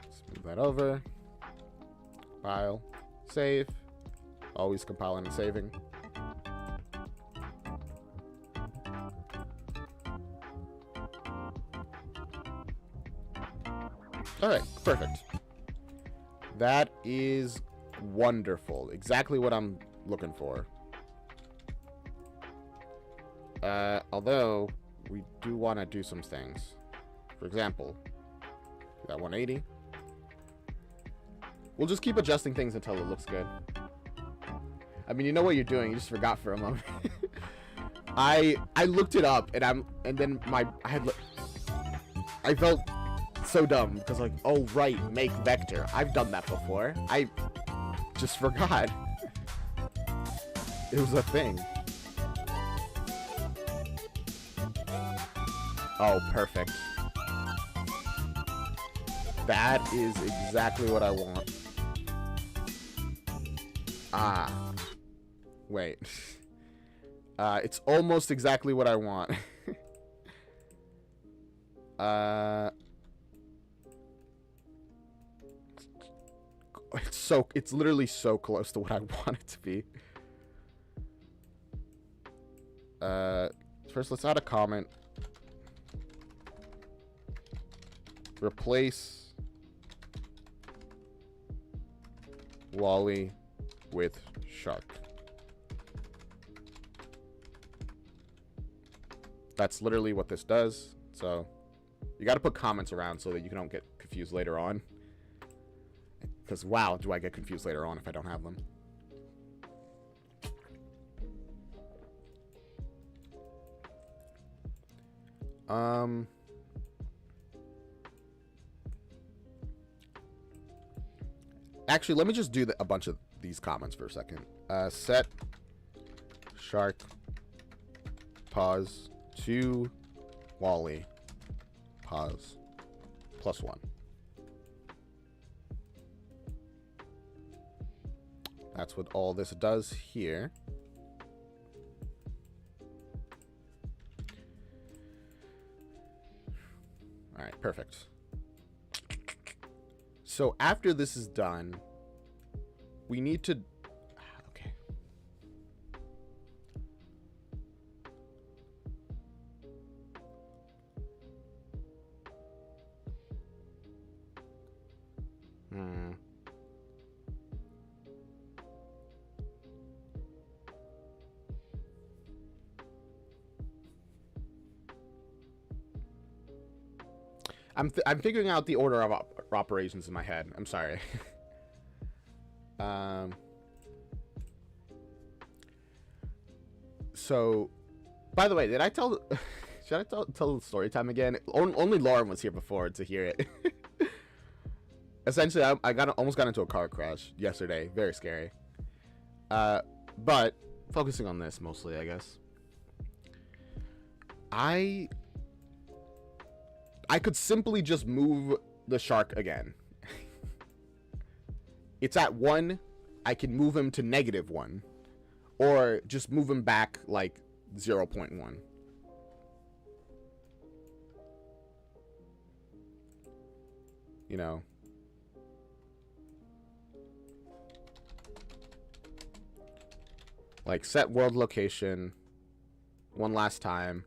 Let's move that over. File. Save. Always compiling and saving. Alright, perfect. That is wonderful. Exactly what I'm looking for. Although, we do want to do some things. For example, that 180. We'll just keep adjusting things until it looks good. I mean, you know what you're doing. You just forgot for a moment. I looked it up, and then I felt so dumb because, like, oh right, make vector. I've done that before. I just forgot. It was a thing. Oh, perfect. That is exactly what I want. Ah. Wait. It's almost exactly what I want. It's literally so close to what I want it to be. First, let's add a comment. Replace Wally with shark. That's literally what this does. So you got to put comments around so that you don't get confused later on. Because wow, do I get confused later on if I don't have them. Actually, let me just do a bunch of these comments for a second. Set shark pause to Wally pause +1. That's what all this does here. All right, perfect. So after this is done, we need to... Okay. I'm figuring out the order of operations in my head. I'm sorry. So, by the way, did I tell... Should I tell the story time again? Only Lauren was here before to hear it. Essentially, I almost got into a car crash yesterday. Very scary. But focusing on this mostly, I guess. I could simply just move the shark again. it's at 1, I can move him to -1. Or just move him back like 0.1. You know. Like set world location one last time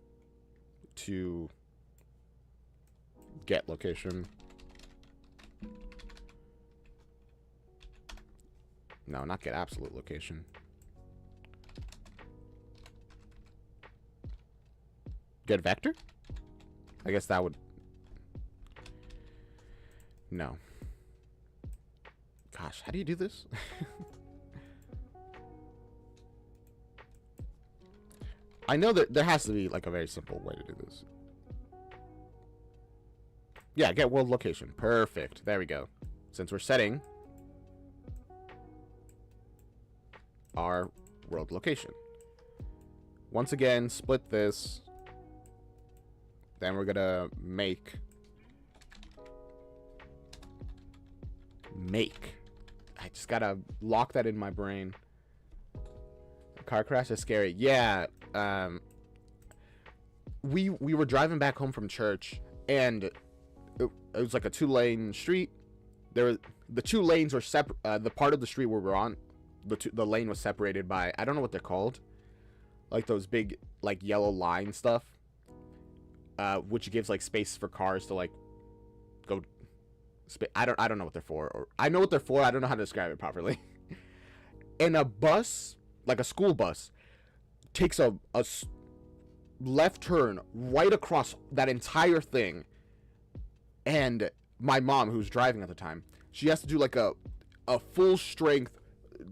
to get location. No, not get absolute location. Get vector? I guess that would... No. Gosh, how do you do this? I know that there has to be like a very simple way to do this. Yeah, get world location. Perfect. There we go. Since we're setting our world location. Once again, split this. Then we're gonna make. I just gotta lock that in my brain. A car crash is scary. Yeah. We were driving back home from church, and it was like a 2-lane street. The 2 lanes were separate. The part of the street where we're on, the lane was separated by, I don't know what they're called, like those big like yellow line stuff, which gives like space for cars to like go. I don't know what they're for, or I know what they're for. I don't know how to describe it properly. And a bus, like a school bus, takes a left turn right across that entire thing, and my mom, who's driving at the time, she has to do like a full strength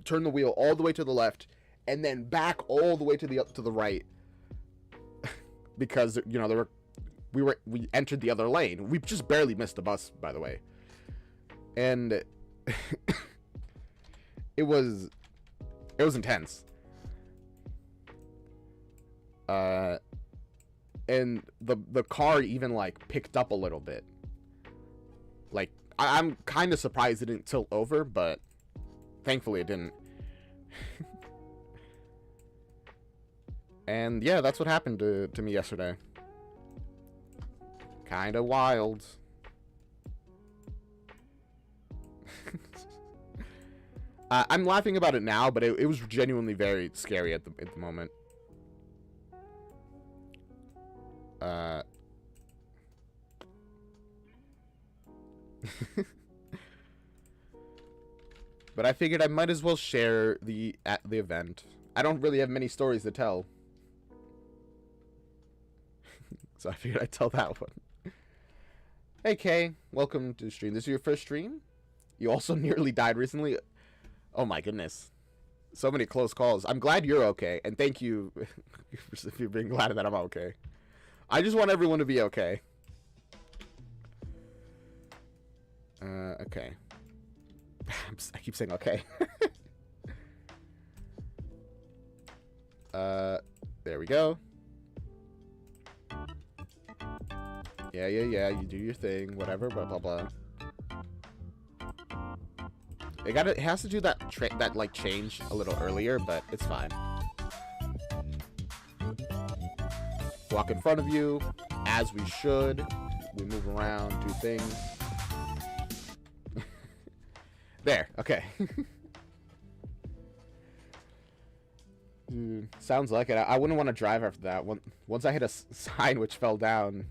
turn the wheel all the way to the left and then back all the way to the right, because you know we entered the other lane. We just barely missed the bus, by the way, and it was intense. And the car even like picked up a little bit. Like I'm kind of surprised it didn't tilt over, but thankfully it didn't. And yeah, that's what happened to me yesterday. Kind of wild. I'm laughing about it now, but it was genuinely very scary at the moment. But I figured I might as well share at the event. I don't really have many stories to tell. So I figured I'd tell that one. Hey Kay, welcome to the stream. This is your first stream? You also nearly died recently? Oh my goodness. So many close calls. I'm glad you're okay, and thank you for being glad that I'm okay. I just want everyone to be okay. Okay. I keep saying okay. There we go. Yeah, you do your thing, whatever, blah, blah, blah. It has to do that like change a little earlier, but it's fine. Walk in front of you, as we should. We move around, do things. There, okay. Sounds like it. I wouldn't want to drive after that. Once I hit a sign which fell down,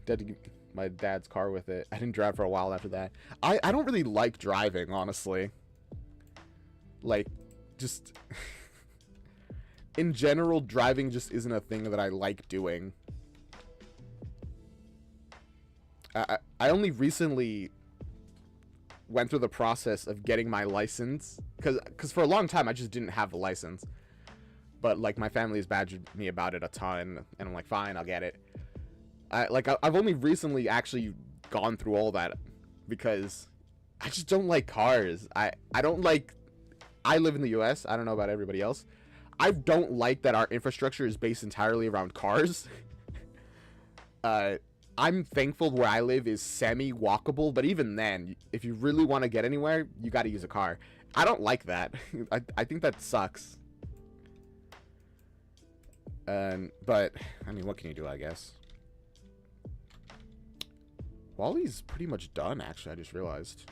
my dad's car with it. I didn't drive for a while after that. I don't really like driving, honestly. Like, just... in general, driving just isn't a thing that I like doing. I only recently went through the process of getting my license, because for a long time I just didn't have a license, but like my family has badgered me about it a ton, and I'm like, fine, I'll get it. I've only recently actually gone through all that, because I just don't like cars. I live in the US. I don't know about everybody else. I don't like that our infrastructure is based entirely around cars. I'm thankful where I live is semi-walkable, but even then, if you really want to get anywhere, you got to use a car. I don't like that. I think that sucks. But I mean, what can you do? I guess. WALL-E's pretty much done. Actually, I just realized.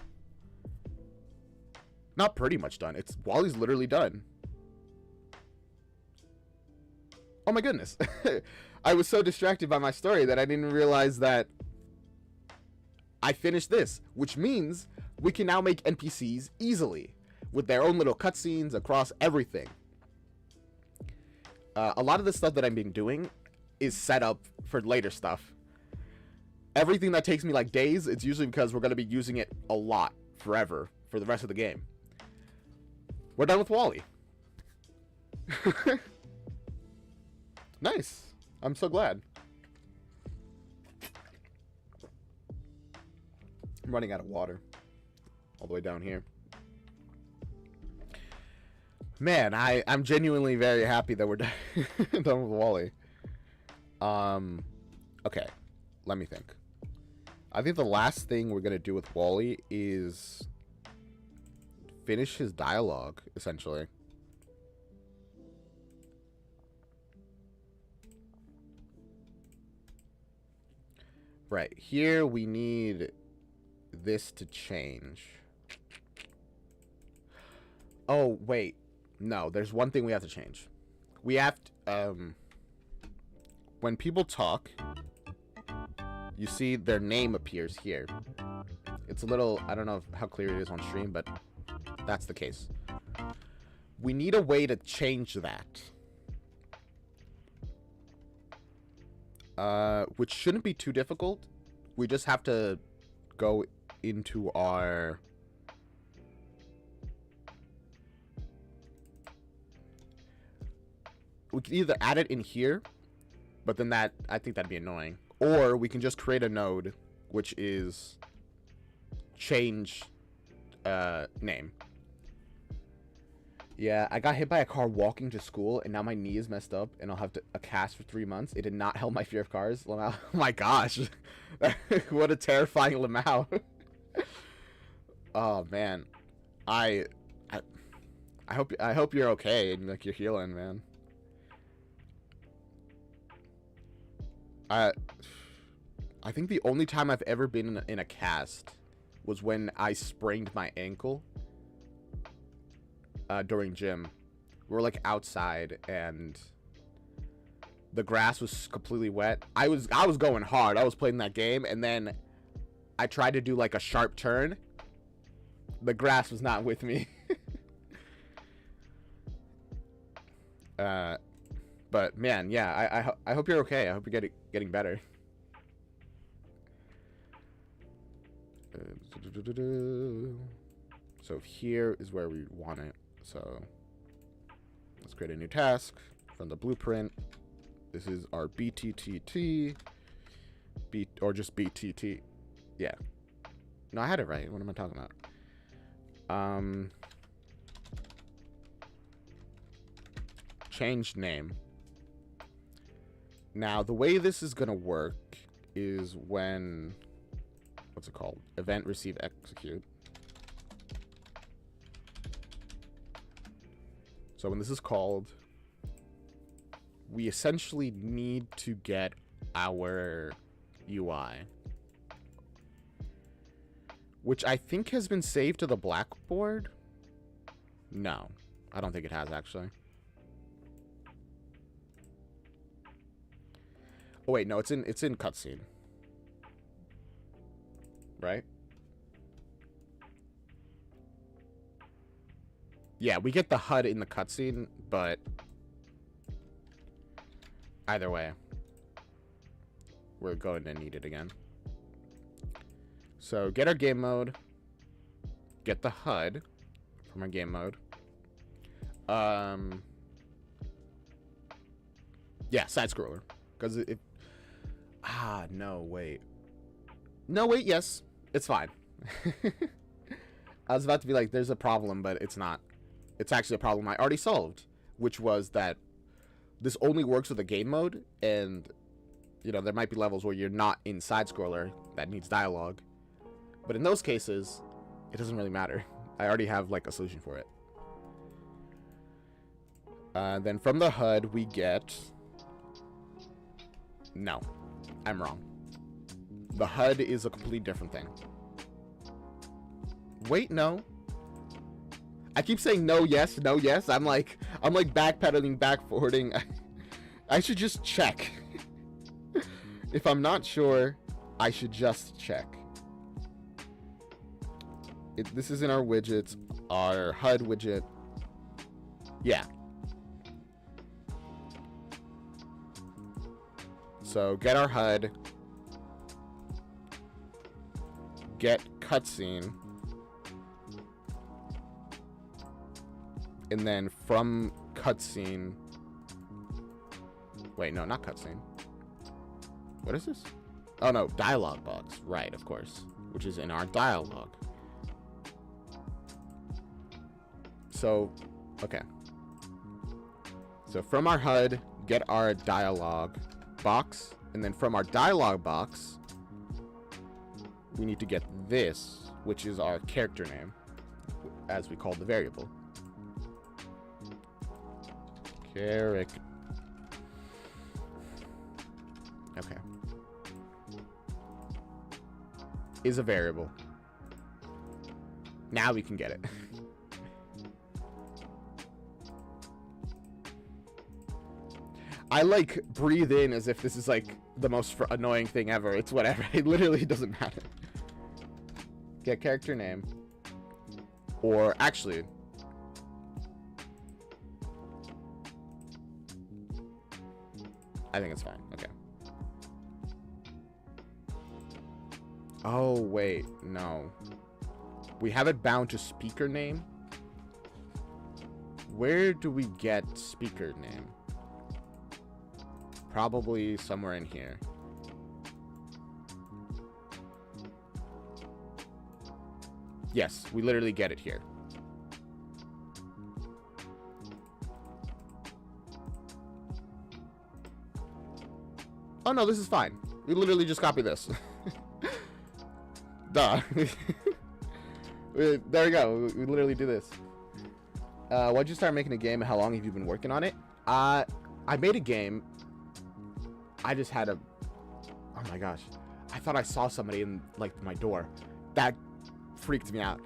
Not pretty much done. It's WALL-E's literally done. Oh my goodness. I was so distracted by my story that I didn't realize that I finished this, which means we can now make NPCs easily with their own little cutscenes across everything. A lot of the stuff that I've been doing is set up for later stuff. Everything that takes me like days, it's usually because we're going to be using it a lot forever for the rest of the game. We're done with WALL-E. Nice. I'm so glad. I'm running out of water. All the way down here. Man, I'm genuinely very happy that we're done, done with WALL-E. Okay. Let me think. I think the last thing we're going to do with WALL-E is finish his dialogue, essentially. Right, here we need this to change. Oh, wait. No, there's one thing we have to change. We have to, when people talk, you see their name appears here. It's a little, I don't know how clear it is on stream, but that's the case. We need a way to change that. Which shouldn't be too difficult. We just have to go into our... We can either add it in here, but then that, I think that'd be annoying. Or we can just create a node, which is change name. Yeah, I got hit by a car walking to school, and now my knee is messed up, and I'll have a cast for 3 months. It did not help my fear of cars. Lamau, oh my gosh. What a terrifying Lamau. Oh, man. I hope you're okay, and like you're healing, man. I think the only time I've ever been in a cast was when I sprained my ankle. During gym. We were like outside and the grass was completely wet. I was going hard. I was playing that game, and then I tried to do like a sharp turn. The grass was not with me. But man, yeah, I hope you're okay. I hope you're getting better. So here is where we want it. So let's create a new task from the blueprint. This is our BTTT, or just BTT. Yeah. No, I had it right. What am I talking about? Change name. Now, the way this is going to work is when, what's it called? Event receive execute. So when this is called, we essentially need to get our UI, which I think has been saved to the Blackboard. No, I don't think it has, actually. Oh wait, no, it's in cutscene, right? Yeah, we get the HUD in the cutscene, but either way, we're going to need it again. So get our game mode, get the HUD from our game mode. Yeah, side scroller, because it. No, wait. No, wait. Yes, it's fine. I was about to be like, there's a problem, but it's not. It's actually a problem I already solved, which was that this only works with a game mode, and, you know, there might be levels where you're not in side-scroller that needs dialogue. But in those cases, it doesn't really matter. I already have like a solution for it. Then from the HUD we get... No, I'm wrong. The HUD is a completely different thing. Wait, no. I keep saying no, yes, no, yes. I'm like backpedaling, back forwarding. I should just check. If I'm not sure, I should just check. This is in our widgets, our HUD widget. Yeah. So get our HUD. Get cutscene. And then from cutscene... Wait, no, not cutscene. What is this? Oh, no, dialogue box. Right, of course. Which is in our dialogue. So, okay. So from our HUD, get our dialogue box. And then from our dialogue box, we need to get this, which is our character name, as we call the variable. Character. Okay. Is a variable. Now we can get it. I like breathe in as if this is like the most annoying thing ever. It's whatever. It literally doesn't matter. Get character name. Or actually, I think it's fine. Okay. Oh, wait. No. We have it bound to speaker name. Where do we get speaker name? Probably somewhere in here. Yes, we literally get it here. Oh no, this is fine. We literally just copy this. Duh. There we go. We literally do this. Why'd you start making a game and how long have you been working on it? I made a game. I just had a... Oh my gosh. I thought I saw somebody in, like, my door. That freaked me out.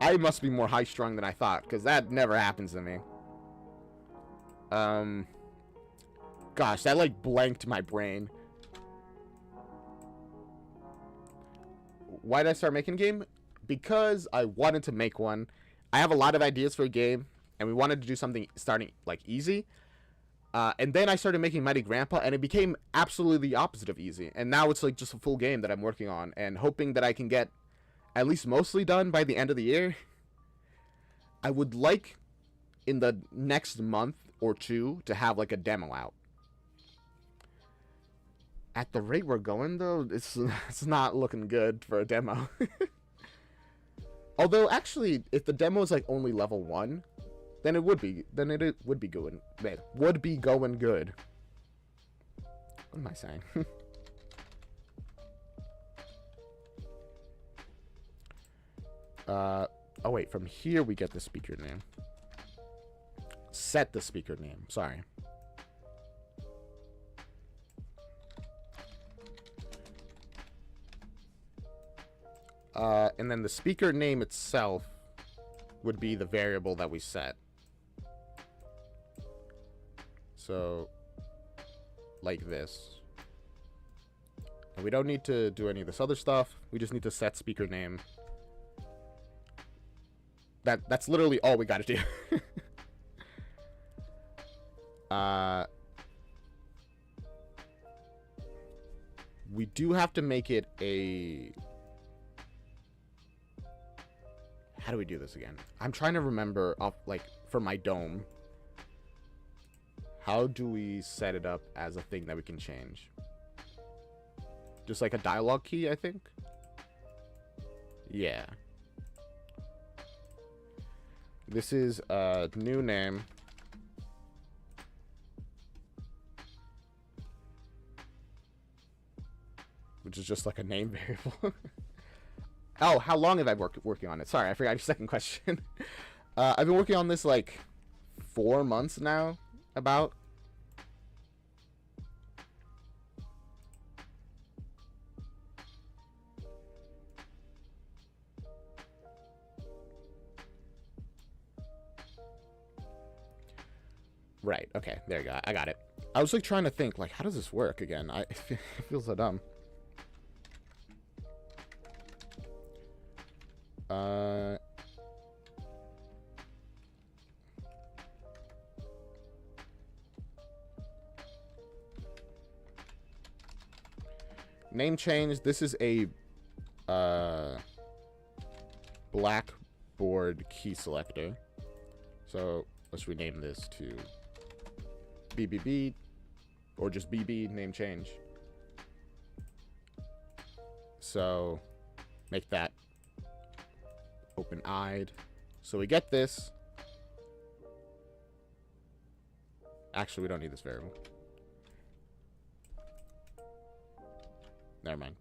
I must be more high-strung than I thought, because that never happens to me. Gosh, that, like, blanked my brain. Why did I start making a game? Because I wanted to make one. I have a lot of ideas for a game, and we wanted to do something starting, like, easy. And then I started making Mighty Grandpa, and it became absolutely the opposite of easy. And now it's, like, just a full game that I'm working on, and hoping that I can get at least mostly done by the end of the year. I would like, in the next month or two, to have, like, a demo out. At the rate we're going, though, it's not looking good for a demo. Although, actually, if the demo is, like, only level 1, then it would be going. It would be going good. What am I saying? Oh, wait, from here we get the speaker name. Set the speaker name, sorry. And then the speaker name itself would be the variable that we set. So, like this. And we don't need to do any of this other stuff. We just need to set speaker name. That's literally all we gotta do. We do have to make it a... How do we do this again? I'm trying to remember off, like, for my dome. How do we set it up as a thing that we can change? Just like a dialogue key, I think? Yeah. This is a new name. which is just like a name variable. Oh, how long have I been working on it? Sorry, I forgot your second question. I've been working on this like 4 months now, about. Right, okay, there you go. I got it. I was like trying to think, like, how does this work again? It feels so dumb. Name change. This is a Blackboard key selector. So let's rename this to BBB, or just BB, name change. So make that open-eyed. So we get this. Actually, we don't need this variable. Never mind.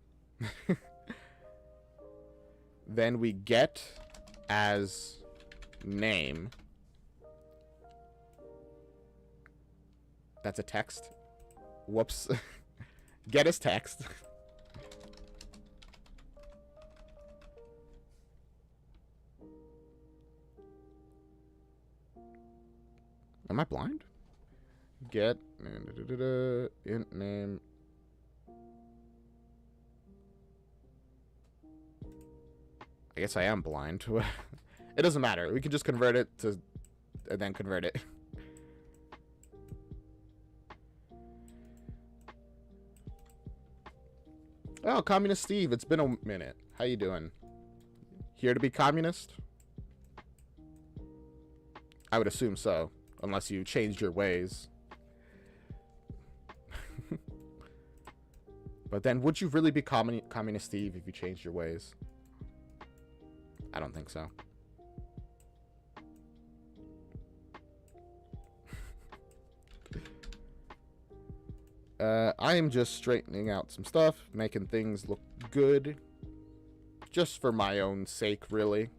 Then we get as name. That's a text. Whoops. Get as text. Am I blind? Get int name. I guess I am blind. It doesn't matter. We can just convert it to, and then convert it. Oh, Communist Steve, it's been a minute. How you doing? Here to be communist? I would assume so, unless you changed your ways. But then, would you really be Communist Steve if you changed your ways? I don't think so. I am just straightening out some stuff, making things look good. Just for my own sake, really.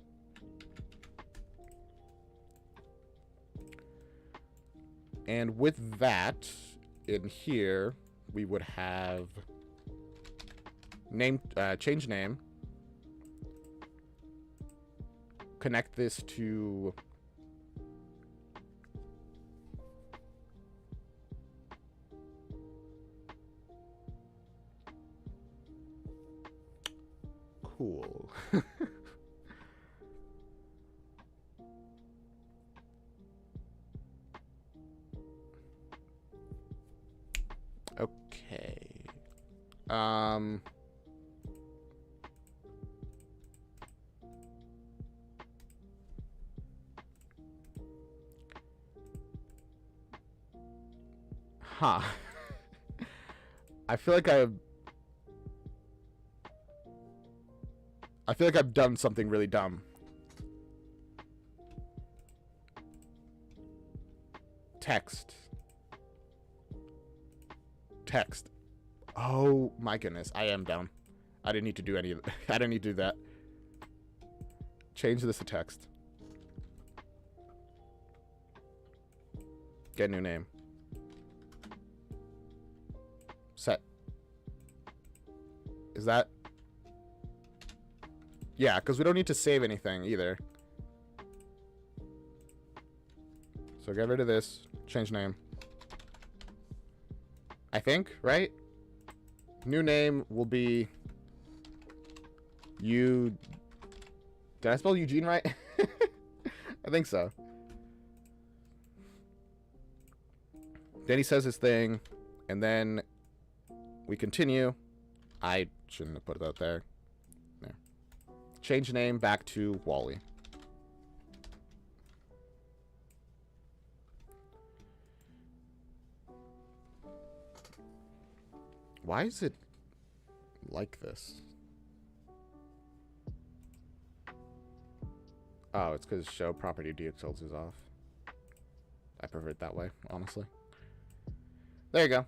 And with that, in here, we would have name, change name. Connect this to cool. Okay. Huh. I feel like I've done something really dumb. Text. Oh my goodness, I am dumb. I didn't need to do any of it. I didn't need to do that. Change this to text. Get a new name. Set. Is that? Yeah, because we don't need to save anything either. So get rid of this. Change name. I think, right? New name will be Did I spell Eugene right? I think so. Then he says his thing, and then we continue. I shouldn't have put that there. There. Change name back to Wally. Why is it like this? Oh, it's because show property details is off. I prefer it that way, honestly. There you go.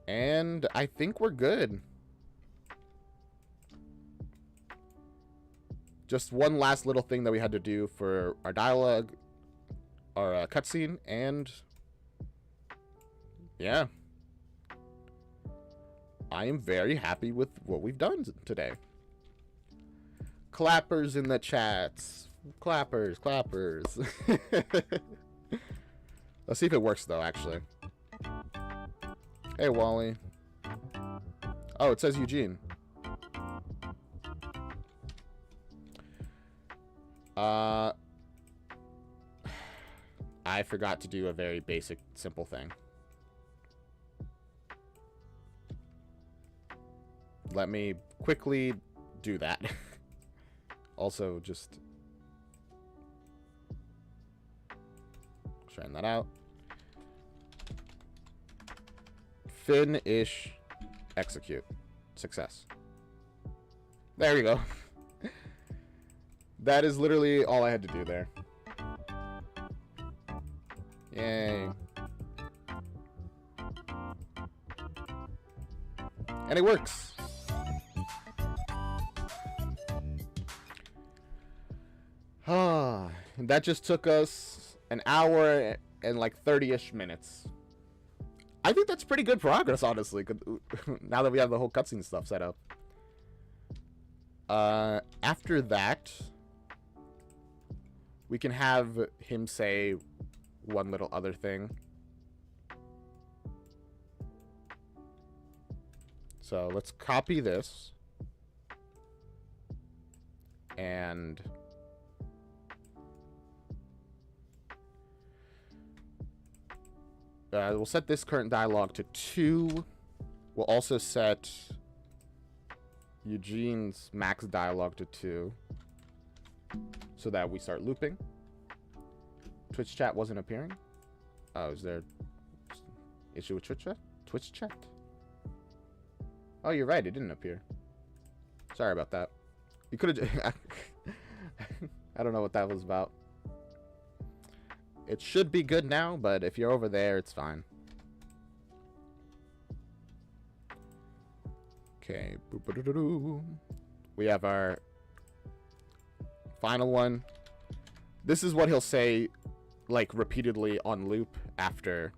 And I think we're good. just one last little thing that we had to do for our dialogue, our cutscene, and yeah, I am very happy with what we've done today. Clappers in the chats. Clappers, clappers. Let's see if it works though, actually. Hey, Wally. Oh, it says Eugene. I forgot to do a very basic, simple thing. Let me quickly do that. Also, just trying that out. Finish, execute, success. There we go. That is literally all I had to do there. Yay. And it works. That just took us an hour and like 30-ish minutes. I think that's pretty good progress, honestly, now that we have the whole cutscene stuff set up. After that, we can have him say one little other thing. So let's copy this. And we'll set this current dialogue to 2. We'll also set Eugene's max dialogue to 2. So that we start looping. Twitch chat wasn't appearing. Oh, is there issue with Twitch chat? Twitch chat? Oh, you're right. It didn't appear. Sorry about that. You could have... I don't know what that was about. It should be good now, but if you're over there, it's fine. Okay. We have our final one. This is what he'll say, like, repeatedly on loop after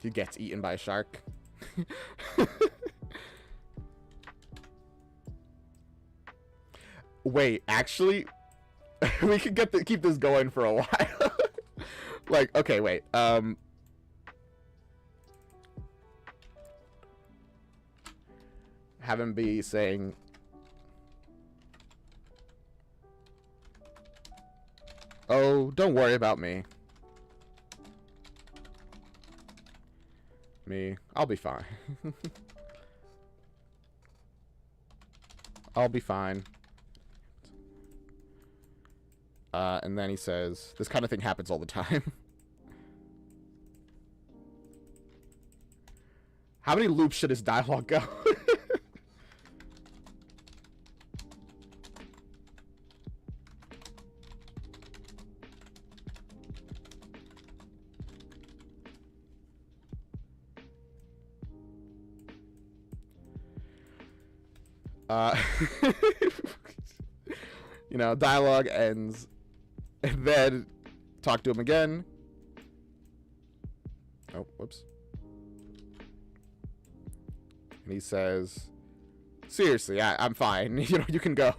he gets eaten by a shark. Wait, actually... we could keep this going for a while. Like, okay, wait. Have him be saying, "Oh, don't worry about me. I'll be fine. I'll be fine." And then he says, "This kind of thing happens all the time." How many loops should his dialogue go? You know, dialogue ends. And then talk to him again. Oh, whoops. And he says, "Seriously, I'm fine. You know, you can go."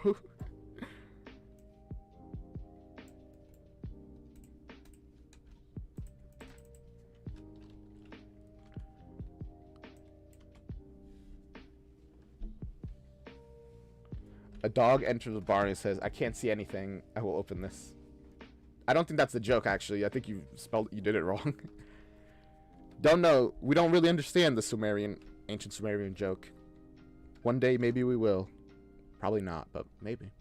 A dog enters the bar and says, "I can't see anything. I will open this." I don't think that's the joke, actually. I think you did it wrong. Don't know. We don't really understand the ancient Sumerian joke. One day, maybe we will. Probably not, but maybe.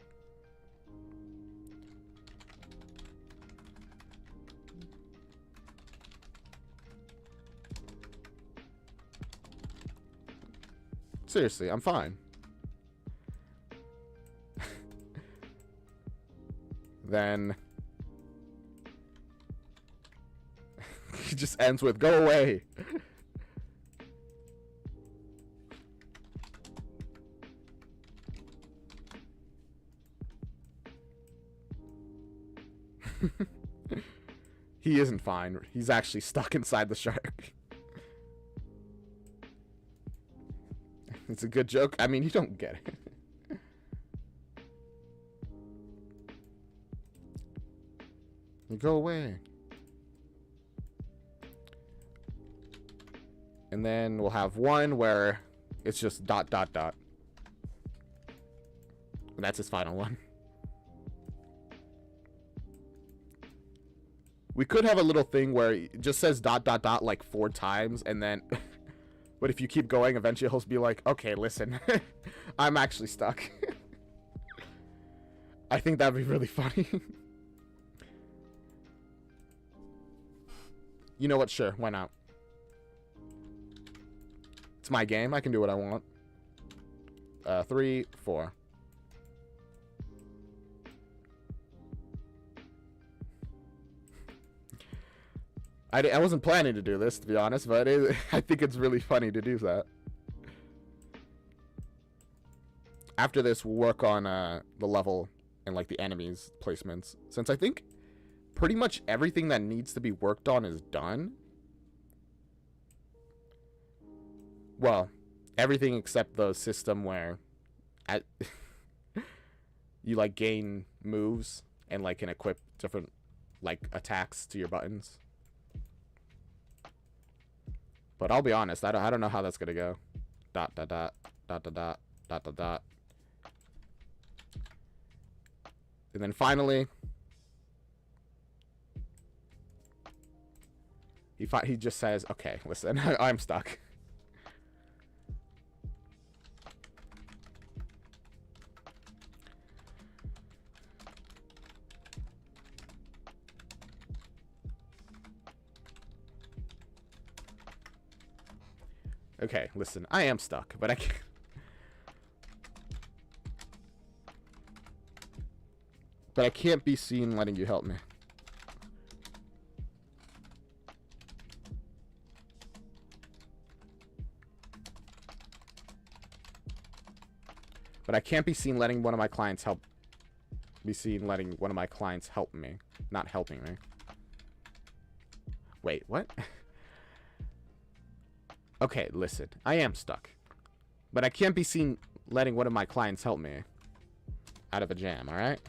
Seriously, I'm fine. Then... he just ends with, "Go away." He isn't fine. He's actually stuck inside the shark. It's a good joke. I mean, you don't get it. You go away. And then we'll have one where it's just ... And that's his final one. We could have a little thing where it just says ... like 4 times, and then... But if you keep going, eventually he'll be like, okay, listen, I'm actually stuck. I think that'd be really funny. You know what? Sure, why not? It's my game. I can do what I want. 3, 4. I wasn't planning to do this, to be honest, but I think it's really funny to do that. After this, we'll work on the level and like the enemies placements, since I think pretty much everything that needs to be worked on is done. Well, everything except the system where you like gain moves and like can equip different like attacks to your buttons. But I'll be honest, I don't know how that's gonna go. ... And then finally, he just says, "Okay, listen, I'm stuck." Okay, listen, I am stuck, but I can't. But I can't be seen letting you help me. But I can't be seen letting one of my clients help. Be seen letting one of my clients help me, not helping me. Wait, what? Okay, listen, I am stuck. But I can't be seen letting one of my clients help me out of a jam, alright?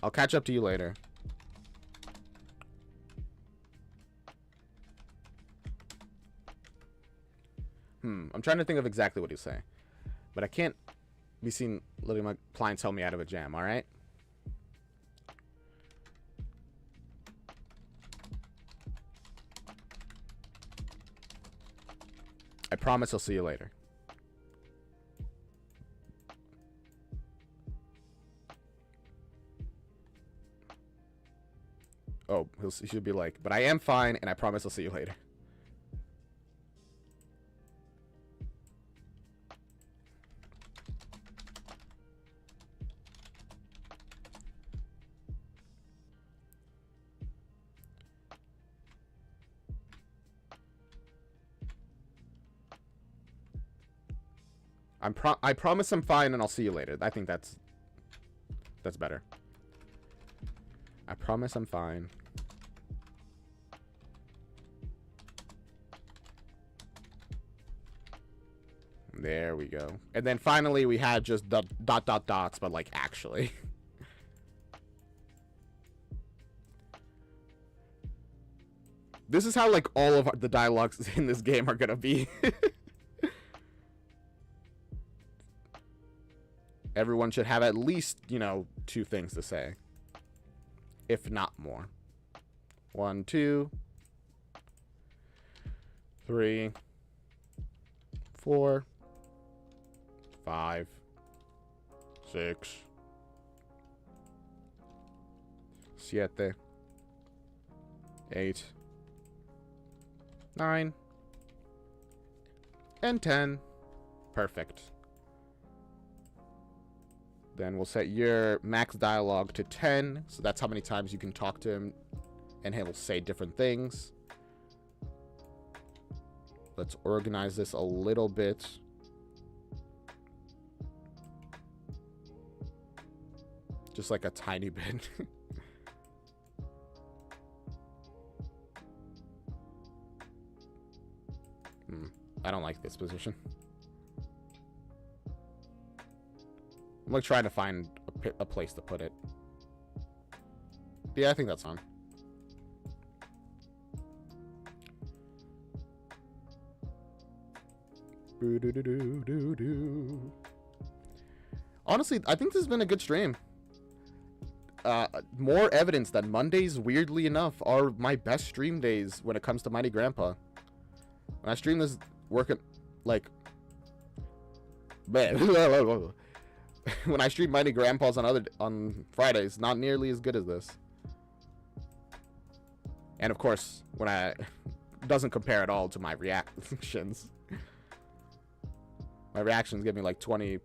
I'll catch up to you later. I'm trying to think of exactly what he's saying. But I can't be seen letting my clients help me out of a jam, alright? I promise I'll see you later. Oh, he should be like, but I am fine, and I promise I'll see you later. I promise I'm fine, and I'll see you later. I think that's better. I promise I'm fine. There we go. And then finally we had just the ... but like actually. This is how like all of the dialogues in this game are gonna be. Everyone should have at least, you know, 2 things to say. If not more. 1, 2, 3, 4, 5, 6, 7, 8, 9, and 10. Perfect. Then we'll set your max dialogue to 10, so that's how many times you can talk to him, and he'll say different things. Let's organize this a little bit. Just like a tiny bit. I don't like this position. I'm like trying to find a place to put it. Yeah, I think that's on. Honestly, I think this has been a good stream. More evidence that Mondays, weirdly enough, are my best stream days when it comes to Mighty Grandpa. When I stream this, working like, man, when I stream Mighty Grandpas on Fridays, not nearly as good as this. And of course, when I doesn't compare at all to my reactions. My reactions give me like 20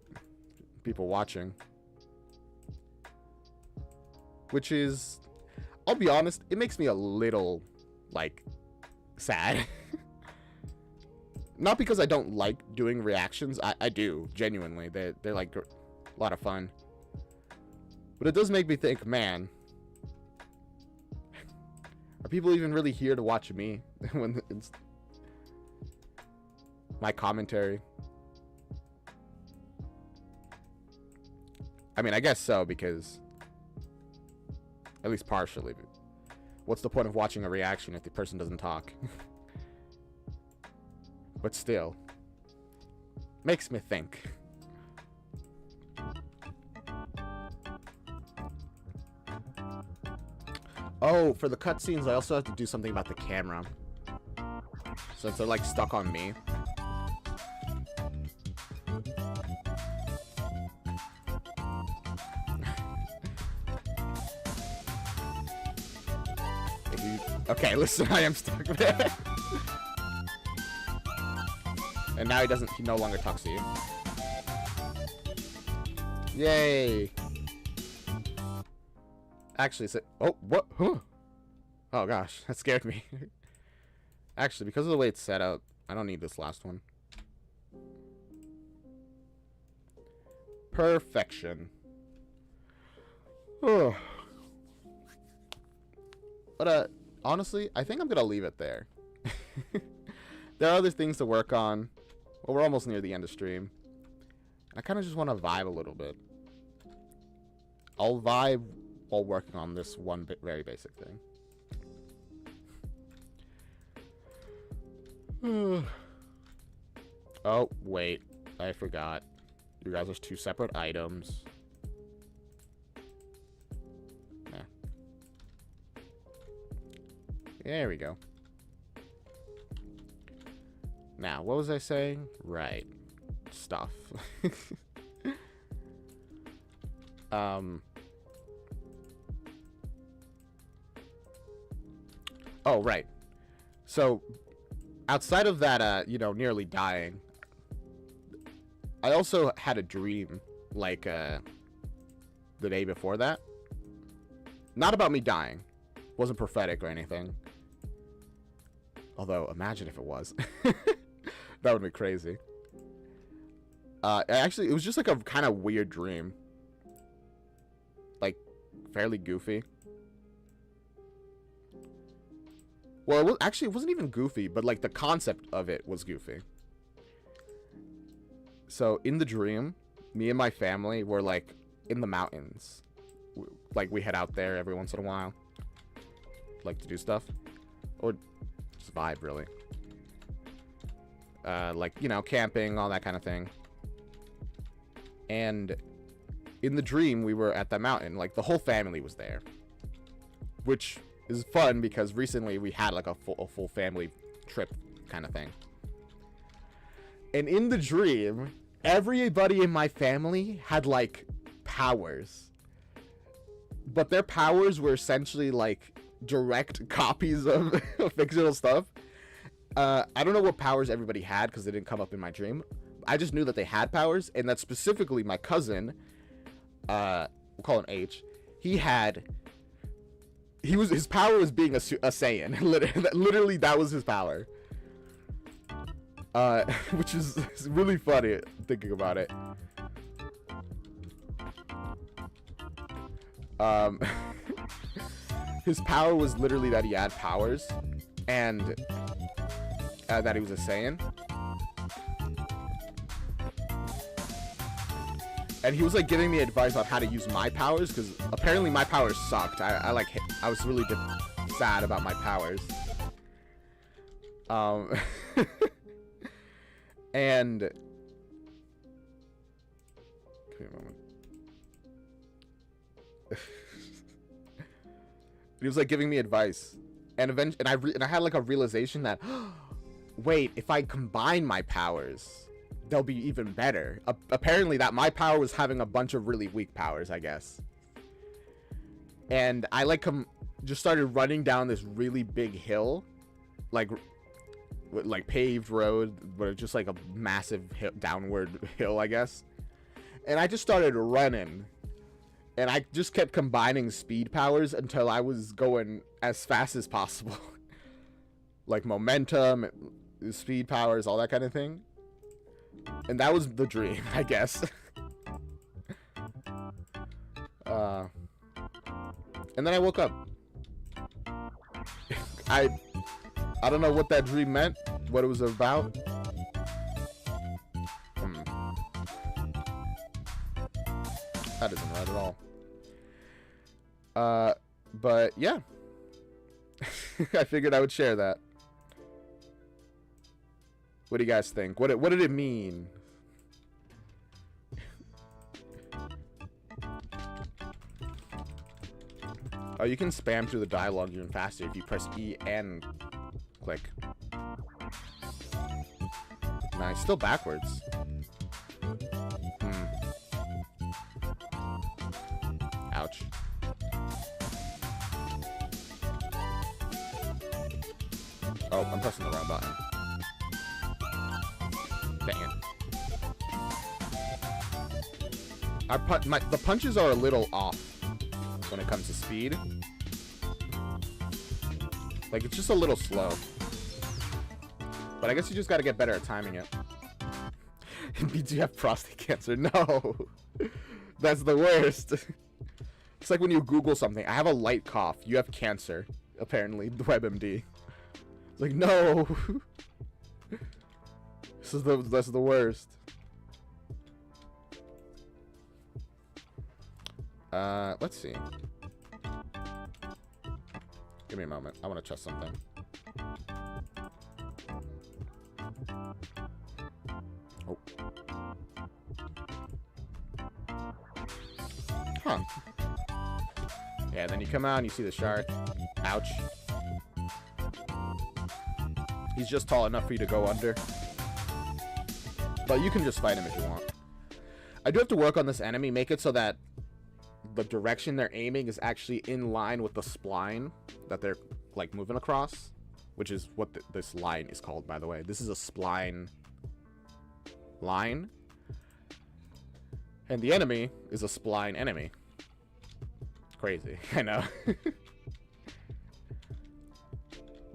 people watching. Which is, I'll be honest, it makes me a little, like, sad. Not because I don't like doing reactions. I do, genuinely. They're like a lot of fun. But it does make me think, man, are people even really here to watch me when it's my commentary? I mean, I guess so, because at least partially. What's the point of watching a reaction if the person doesn't talk? But still, makes me think. Oh, for the cutscenes, I also have to do something about the camera. Since they're like stuck on me. Okay, listen, I am stuck there. And now he no longer talks to you. Yay. Actually, oh, what? Huh. Oh gosh, that scared me. Actually, because of the way it's set up, I don't need this last one. Perfection. Oh. But, honestly, I think I'm gonna leave it there. There are other things to work on. Well, we're almost near the end of stream. I kind of just want to vibe a little bit. I'll vibe while working on this one very basic thing. Oh, wait. I forgot. You guys are two separate items. Yeah. There we go. Now, what was I saying? Right. Stuff. Oh, right. So, outside of that, you know, nearly dying, I also had a dream, like, the day before that. Not about me dying. Wasn't prophetic or anything. Although, imagine if it was. That would be crazy. Actually, it was just like a kind of weird dream. Like, fairly goofy. Well, it wasn't even goofy, but like the concept of it was goofy. So, in the dream, me and my family were like in the mountains. Like, we head out there every once in a while. Like to do stuff. Or just vibe, really. Like, you know, camping, all that kind of thing. And in the dream, we were at the mountain. Like, the whole family was there. Which is fun because recently we had, like, a full family trip kind of thing. And in the dream, everybody in my family had, like, powers. But their powers were essentially, like, direct copies of fictional stuff. I don't know what powers everybody had because they didn't come up in my dream. I just knew that they had powers, and that specifically my cousin, we'll call him H, his power was being a Saiyan. Literally, that was his power. which is really funny thinking about it. His power was literally that he had powers, and that he was a Saiyan. And he was like giving me advice on how to use my powers, because apparently my powers sucked. I was really sad about my powers. And give me a moment. He was like giving me advice, and eventually, I had like a realization that, wait, if I combine my powers, they'll be even better. Apparently, that my power was having a bunch of really weak powers, I guess. And I like just started running down this really big hill, like paved road, but just like a massive downward hill, I guess. And I just started running. And I just kept combining speed powers until I was going as fast as possible. Like momentum, speed powers, all that kind of thing. And that was the dream, I guess. And then I woke up. I don't know what that dream meant, what it was about. That isn't right at all. But yeah. I figured I would share that. What do you guys think? What did it mean? Oh, you can spam through the dialogue even faster if you press E and click. Nice. Still backwards. Ouch. Oh, I'm pressing the wrong button. Dang it. The punches are a little off when it comes to speed. Like, it's just a little slow. But I guess you just gotta get better at timing it. Do you have prostate cancer? No. That's the worst. It's like when you Google something. I have a light cough. You have cancer. Apparently. The WebMD. It's like, no. That's the worst. Let's see. Give me a moment. I want to test something. Oh. Huh. Yeah, then you come out and you see the shark. Ouch. He's just tall enough for you to go under. But you can just fight him if you want. I do have to work on this enemy. Make it so that the direction they're aiming is actually in line with the spline that they're like moving across, which is what this line is called, by the way. This is a spline line, and the enemy is a spline enemy. Crazy. I know.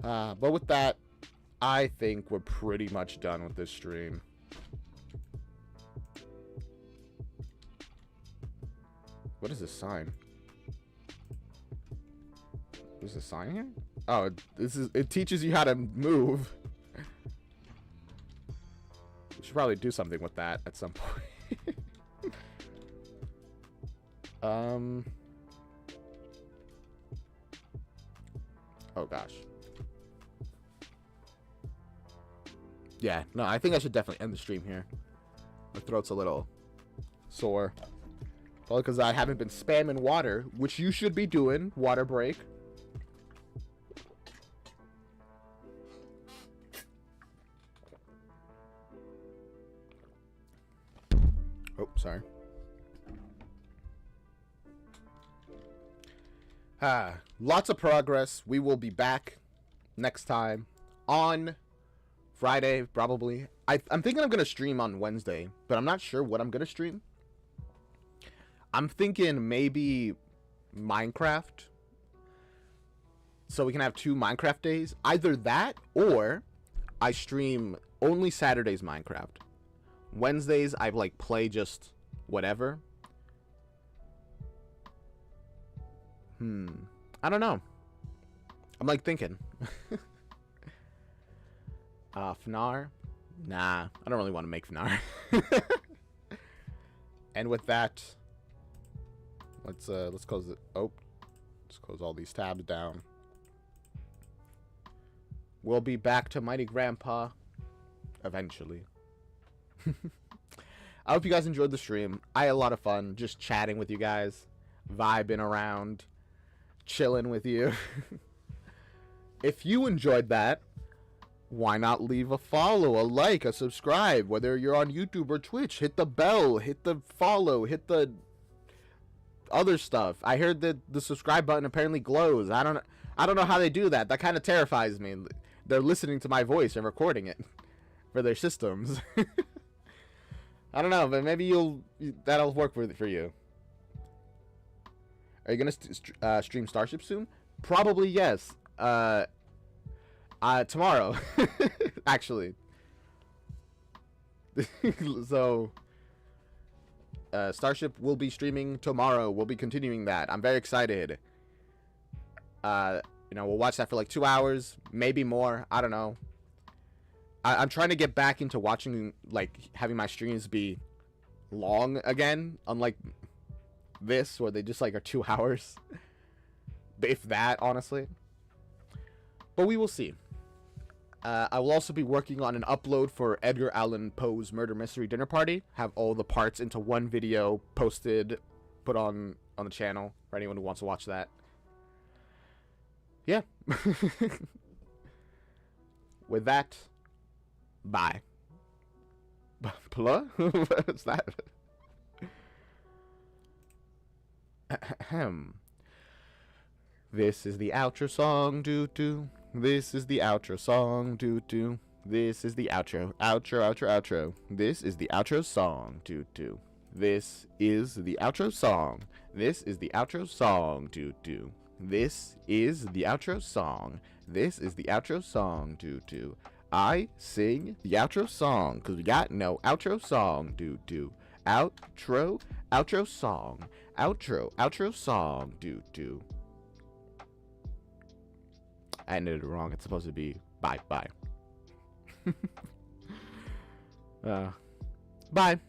But with that, I think we're pretty much done with this stream. What is this sign? There's a sign here? Oh, it teaches you how to move. We should probably do something with that at some point. Oh gosh. Yeah, no, I think I should definitely end the stream here. My throat's a little sore. Probably because I haven't been spamming water, which you should be doing. Water break. Oh, sorry. Lots of progress. We will be back next time on Friday, probably. I'm thinking I'm going to stream on Wednesday, but I'm not sure what I'm going to stream. I'm thinking maybe Minecraft. So we can have 2 Minecraft days. Either that or I stream only Saturdays Minecraft. Wednesdays I like play just whatever. I don't know. I'm like thinking. FNAR? Nah, I don't really want to make FNAR. And with that, let's close it. Oh, let's close all these tabs down. We'll be back to Mighty Grandpa eventually. I hope you guys enjoyed the stream. I had a lot of fun just chatting with you guys, vibing around, chilling with you. If you enjoyed that, why not leave a follow, a like, a subscribe, whether you're on YouTube or Twitch. Hit the bell, hit the follow, hit the other stuff. I heard that the subscribe button apparently glows. I don't know how they do that. That kind of terrifies me. They're listening to my voice and recording it for their systems. I don't know, but maybe that'll work for you. Are you gonna stream Starship soon? Probably yes. Tomorrow, actually. So, Starship will be streaming tomorrow. We'll be continuing that. I'm very excited. We'll watch that for like 2 hours, maybe more. I don't know. I'm trying to get back into watching, like, having my streams be long again, unlike this, where they just, like, are 2 hours. If that, honestly. But we will see. I will also be working on an upload for Edgar Allan Poe's Murder Mystery Dinner Party. Have all the parts into one video posted, put on the channel for anyone who wants to watch that. Yeah. With that, bye. Plug? What's that? Ahem. This is the outro song, doo-doo. This is the outro song, doo-doo. This is the outro. Outro. This is the outro song, doo-doo. This is the outro song. This is the outro song, doo-doo. This is the outro song. This is the outro song, doo-doo. I sing the outro song, because we got no outro song, doo-doo. Outro song. Outro song, doo-doo. I ended it wrong. It's supposed to be bye. Bye.